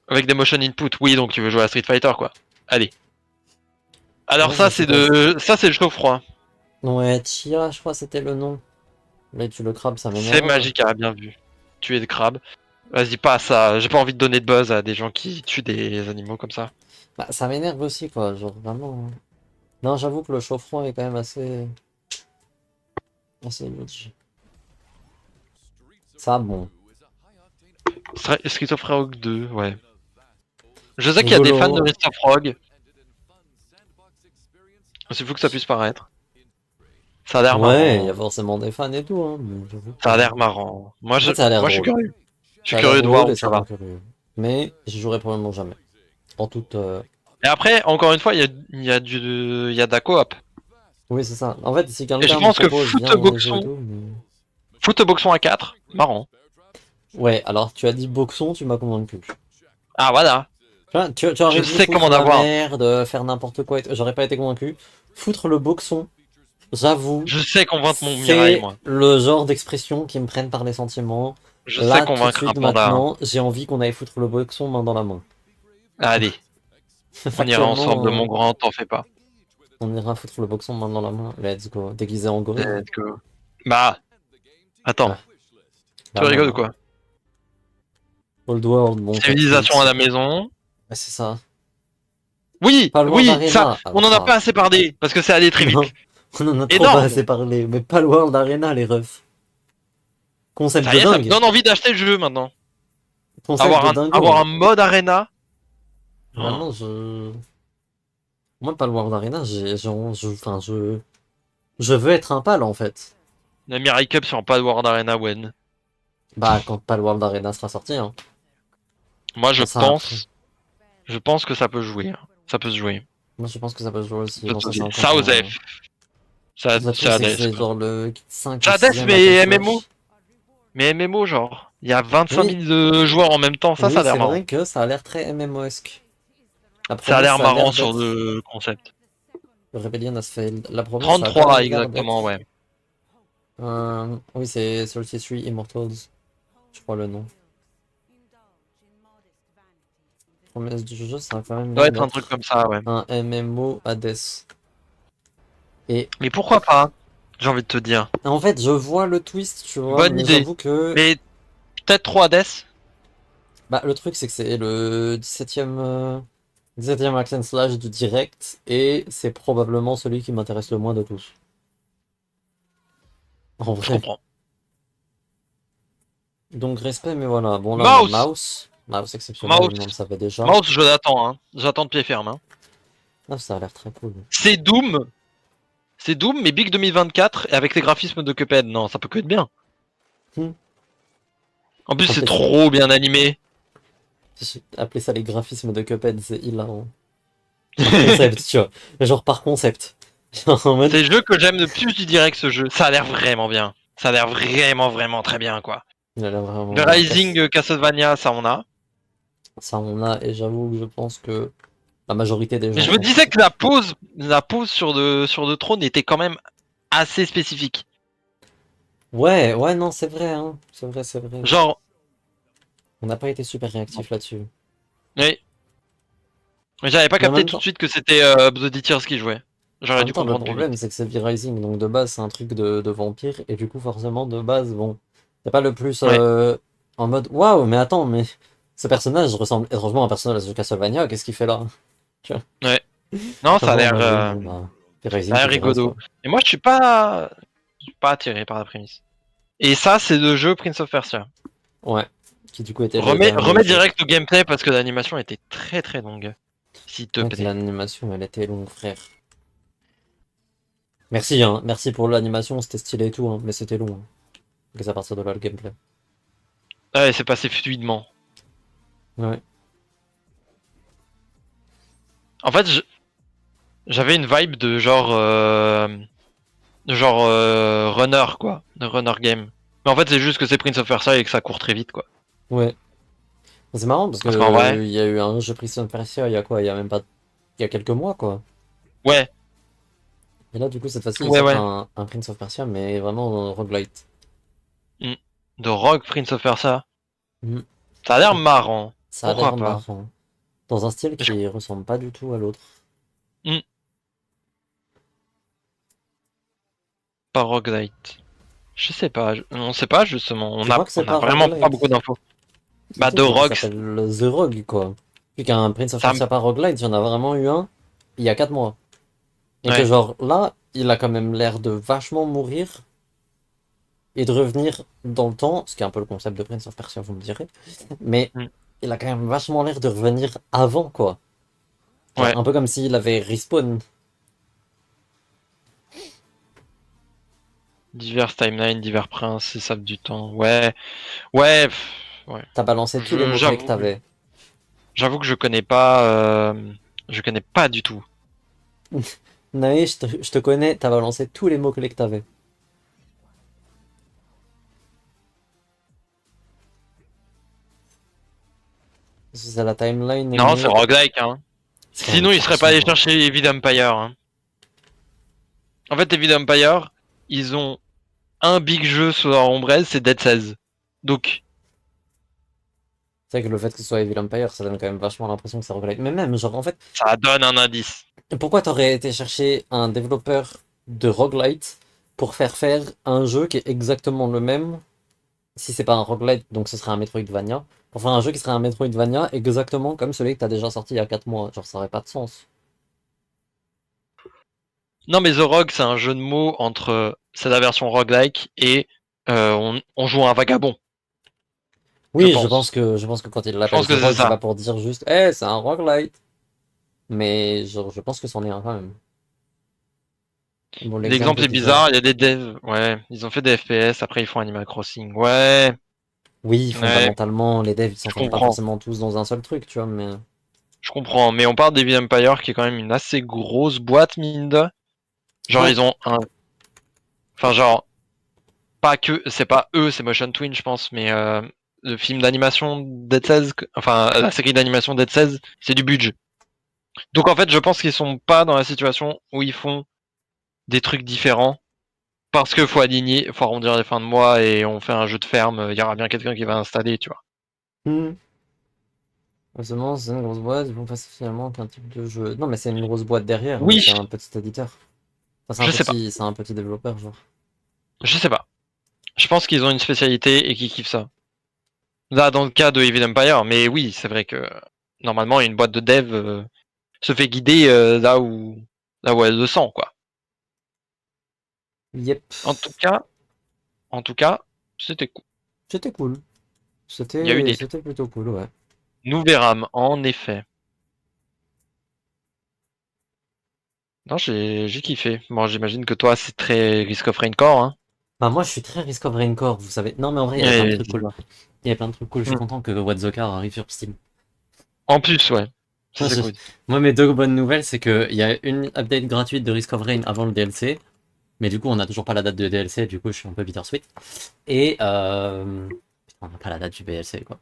Avec des motion input. Oui, donc tu veux jouer à Street Fighter, quoi. Allez. Alors Ouais, ça, je sais c'est le chaud froid. Ouais, Chia, je crois que c'était le nom. Là, tu le crabe, ça C'est m'énerve. Magica, bien vu. Tuer des crabes. Vas-y, pas ça. J'ai pas envie de donner de buzz à des gens qui tuent des animaux comme ça. Bah, ça m'énerve aussi, quoi, genre vraiment. Non, j'avoue que le chaud-froid est quand même assez. Assez huge. Ça, bon. Street of Rogue 2, ouais. Je sais qu'il y a des Rigolo. fans de Street of Rogue. C'est fou que ça puisse paraître. Ça a l'air Ouais, il y marrant. a forcément des fans et tout, hein, mais j'avoue que- Ça a l'air marrant. Moi, En fait, ça a l'air moi je suis drôle. curieux. Je suis Ça a l'air curieux de voir drôle où et ça ça va. rend curieux. Mais j'y jouerai probablement jamais. En toute. Et après, encore une fois, il y a de la coop. Oui, c'est ça. En fait, si Et je quelqu'un me pense que propose, viens, on y joue et Footboxon, tout. Mais... Footboxon à 4, marrant. Ouais, alors tu as dit boxon, tu m'as convaincu. Ah voilà. Tu aurais Je dit sais foutre comment la avoir. merde, faire n'importe quoi, j'aurais pas été convaincu. Foutre le boxon, j'avoue, Je sais convaincre mon Mirai, c'est moi. le genre d'expression qui me prennent par les sentiments. Je sais Là, tout de convaincre un suite, panda. Hein. maintenant, j'ai envie qu'on aille foutre le boxon main dans la main. Allez, on ira Factuellement, ensemble, mon grand, t'en fais pas. on ira foutre le boxon main dans la main. Let's go. Déguisé en gorille. Let's go. Bah, attends, Ah. tu rigoles ou quoi? Old World, bon. Civilisation à la maison. Ouais, c'est ça. Oui, Palworld oui, Arena. ça, Ah, on en a bah, pas assez parlé, parce que c'est allé très vite. Non, on en a trop Énorme. pas assez parlé. Mais Palworld Arena, les refs. Concept Ça y de est, ça me dingue. donne envie d'acheter le jeu maintenant. Concept Avoir de un, dingo. avoir un mode arena. Vraiment, moi, Palworld Arena, enfin, je veux être un pal en fait. La Mirai Cup sur Palworld Arena Wen. Bah, quand Palworld Arena sera sorti, hein. Moi, Ça sera après. je pense que ça peut jouer. Hein. Ça peut se jouer. Moi, je pense que ça peut se jouer aussi. Ça Bon, ça, c'est encore, ça Osef. Ça, Le truc, ça c'est que c'est Hades. genre le 5 Ça Hades, mais MMO. Mais MMO, genre. Il y a 25 Oui. 000 joueurs en même temps. Ça Oui, a l'air c'est marrant. vrai que ça a l'air très MMO-esque. La Ça a l'air promesse, marrant d'être- sur le concept. Le Rebellion has failed. La promesse, ça a 33 l'air d'être- exactement, ouais. Oui, c'est 33 Immortals. Je crois le nom. Promesse du jeu, ça a quand même Ça doit l'air être un d'être truc comme ça, ouais. un MMO Hades. Et Mais pourquoi pas? J'ai envie de te dire. en fait, je vois le twist, tu vois, Bonne mais idée. j'avoue que... Mais peut-être 3 Hades. Bah, le truc, c'est que c'est le 17ème hack and slash du direct, et c'est probablement celui qui m'intéresse le moins de tous. En Je vrai. comprends. Donc, respect, mais voilà. Bon, là, on a Mouse. Mouse exceptionnel, Mouse. on le savait déjà. Mouse, je l'attends, hein. J'attends de pied ferme, hein. Ah, ça a l'air très cool. C'est Doom. C'est Doom, mais Big 2024 et avec les graphismes de Cuphead. Non, ça peut que être bien. Hmm. En plus, c'est Complètement. trop bien animé. J'ai appelé ça les graphismes de Cuphead, c'est hilarant. Par concept, tu vois. Mais genre par concept. En mode, C'est le jeu que j'aime le plus du direct, ce jeu. Ça a l'air vraiment bien. Ça a l'air vraiment très bien, quoi. il a l'air vraiment Le bien. Rising Castlevania, ça on a. Ça, on a, et j'avoue que je pense que la majorité des Mais gens je me ont disais kiffé. que la pause sur le trône était quand même assez spécifique. Ouais, ouais, non, c'est vrai, hein. C'est vrai, c'est vrai. Genre, On n'a pas été super réactif là-dessus. oui. Mais j'avais pas Mais en capté même tout de temps, suite que c'était Bloody Tears qui jouait. en J'aurais même dû temps, le comprendre plus problème, vite. c'est que c'est V-Rising, donc de base, c'est un truc de vampire, et du coup, forcément, de base, bon, c'est pas le plus Ouais. en mode waouh, mais attends, mais ce personnage ressemble étrangement à un personnage de Castlevania, qu'est-ce qu'il fait là? Tu vois? Ouais. Non, Comme ça, en mode, oui, bon, bah, ça a V-Rising, l'air tout reste, rigolo. quoi. Et moi, je suis pas attiré par la prémisse. Et ça, c'est le jeu Prince of Persia. Ouais, qui du coup était le dernier Remets jeu. direct au gameplay parce que l'animation était très longue. S'il te Mec, plaît. l'animation, elle était longue, frère. Merci, hein, merci pour l'animation, c'était stylé et tout, hein, mais c'était long. Hein. Donc, c'est à partir de là, le gameplay. Ouais, c'est passé fluidement. Ouais. En fait, j'avais une vibe de runner, quoi. De runner game. Mais en fait, c'est juste que c'est Prince of Persia et que ça court très vite, quoi. Ouais. C'est marrant parce Parce qu'en que vrai, il y a eu un jeu Prince of Persia il y a quoi? Il y a même pas. Il y a quelques mois quoi. ouais, Et là du coup cette fois-ci ils ouais, sortent ouais. un Prince of Persia mais vraiment roguelite. Mm. De Rogue Prince of Persia. Mm. Ça a l'air marrant. Ça a Pourquoi l'air pas? marrant. Dans un style Mais je- qui ressemble pas du tout à l'autre. Mm. Pas roguelite. Je sais pas, on sait pas justement. Je crois que c'est On a pas vraiment pas beaucoup roguelite. d'infos. C'est un Bah, de truc qui Rogue, s'appelle le The Rogue quoi. Puis qu'un Prince of ça me. Persia pas roguelite, il y en a vraiment eu un il y a 4 mois. Et que Ouais. genre là, il a quand même l'air de vachement mourir et de revenir dans le temps, ce qui est un peu le concept de Prince of Persia, vous me direz. Mais Mm. il a quand même vachement l'air de revenir avant, quoi. Genre, Ouais. un peu comme s'il avait respawn. Divers timelines, divers princes, c'est du temps. Ouais. Ouais. Ouais. T'as balancé tous les mots-clés que t'avais. J'avoue que je connais pas. Je connais pas du tout. Naï, je te connais, t'as balancé tous les mots-clés que t'avais. C'est la timeline Non, c'est numéro... roguelike, hein. C'est quand même Sinon, il serait pas allé vachement... chercher Evil Empire. Hein. En fait, Evil Empire, ils ont un big jeu sous leur ombrelle, c'est Dead Cells. Donc, C'est vrai que le fait que ce soit Evil Empire, ça donne quand même vachement l'impression que c'est roguelite. Mais même, genre, en fait, ça donne un indice. pourquoi t'aurais été chercher un développeur de roguelite pour faire un jeu qui est exactement le même, si c'est pas un roguelite, donc ce serait un Metroidvania, pour faire un jeu qui serait un Metroidvania exactement comme celui que t'as déjà sorti il y a 4 mois. Genre, ça aurait pas de sens. Non, mais The Rogue, c'est un jeu de mots entre. C'est la version roguelike et on joue un vagabond, je Oui, pense. je pense que quand il Je l'appelle pense The que c'est Rogue, c'est ça. pas pour dire juste, eh, c'est un roguelite. Mais genre, je pense que c'en est un quand même. Bon, L'exemple l'exemple est bizarre. bizarre, il y a des devs. Ouais, ils ont fait des FPS, après ils font Animal Crossing. Ouais, Oui, ouais, fondamentalement, les devs, ils je s'enferment pas comprends. forcément tous dans un seul truc, tu vois, mais... Je comprends. Mais on parle d'Evil Empire qui est quand même une assez grosse boîte, mine de. Genre, Ouais, ils ont un. Enfin, genre, pas que. C'est pas eux, c'est Motion Twin, je pense, mais le film d'animation Dead Cells. Enfin, la série d'animation Dead Cells, c'est du budget. Donc, en fait, je pense qu'ils sont pas dans la situation où ils font des trucs différents. Parce que faut aligner, faut arrondir les fins de mois et on fait un jeu de ferme, il y aura bien quelqu'un qui va installer, tu vois. hmm. Seulement, c'est une grosse boîte, ils vont passer finalement qu'un type de jeu... Non, mais c'est une grosse boîte derrière, mais Oui, c'est un petit éditeur. Enfin, je sais pas. c'est un petit développeur, genre. Je sais pas. Je pense qu'ils ont une spécialité et qu'ils kiffent ça. Là, dans le cas de Evil Empire, mais oui, c'est vrai que normalement, une boîte de dev se fait guider là où elle le sent, quoi. Yep. En tout cas, en tout cas, c'était cool. C'était cool. Il y a eu des C'était plutôt cool, ouais. nous verrons, en effet. Non, j'ai kiffé. Bon, j'imagine que toi, c'est très Risk of Rancor, hein. Bah, moi, je suis très Risk of Rancor, vous savez. Non, mais en vrai, il y avait plein de Et, trucs cool. Il y a plein de trucs cool, je suis Hmm. content que What the Car arrive sur Steam. En plus, ouais. Ça, c'est Je- cool. Moi, mes deux bonnes nouvelles, c'est qu'il y a une update gratuite de Risk of Rain avant le DLC. Mais du coup, on n'a toujours pas la date de DLC, du coup, je suis un peu bittersweet. Et putain, on n'a pas la date du DLC, quoi.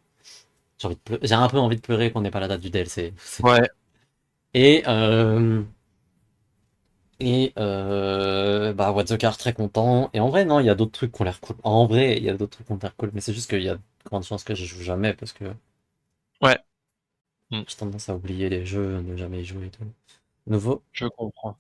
J'ai un peu envie de pleurer qu'on n'ait pas la date du DLC. Ouais. Et bah What the Car très content. Et en vrai, non, il y a d'autres trucs qui ont l'air cool. En vrai, il y a d'autres trucs qui ont l'air cool. Mais c'est juste qu'il y a de grandes chances que je joue jamais parce que Ouais. j'ai tendance à oublier les jeux, ne jamais y jouer et tout. Nouveau. Je comprends.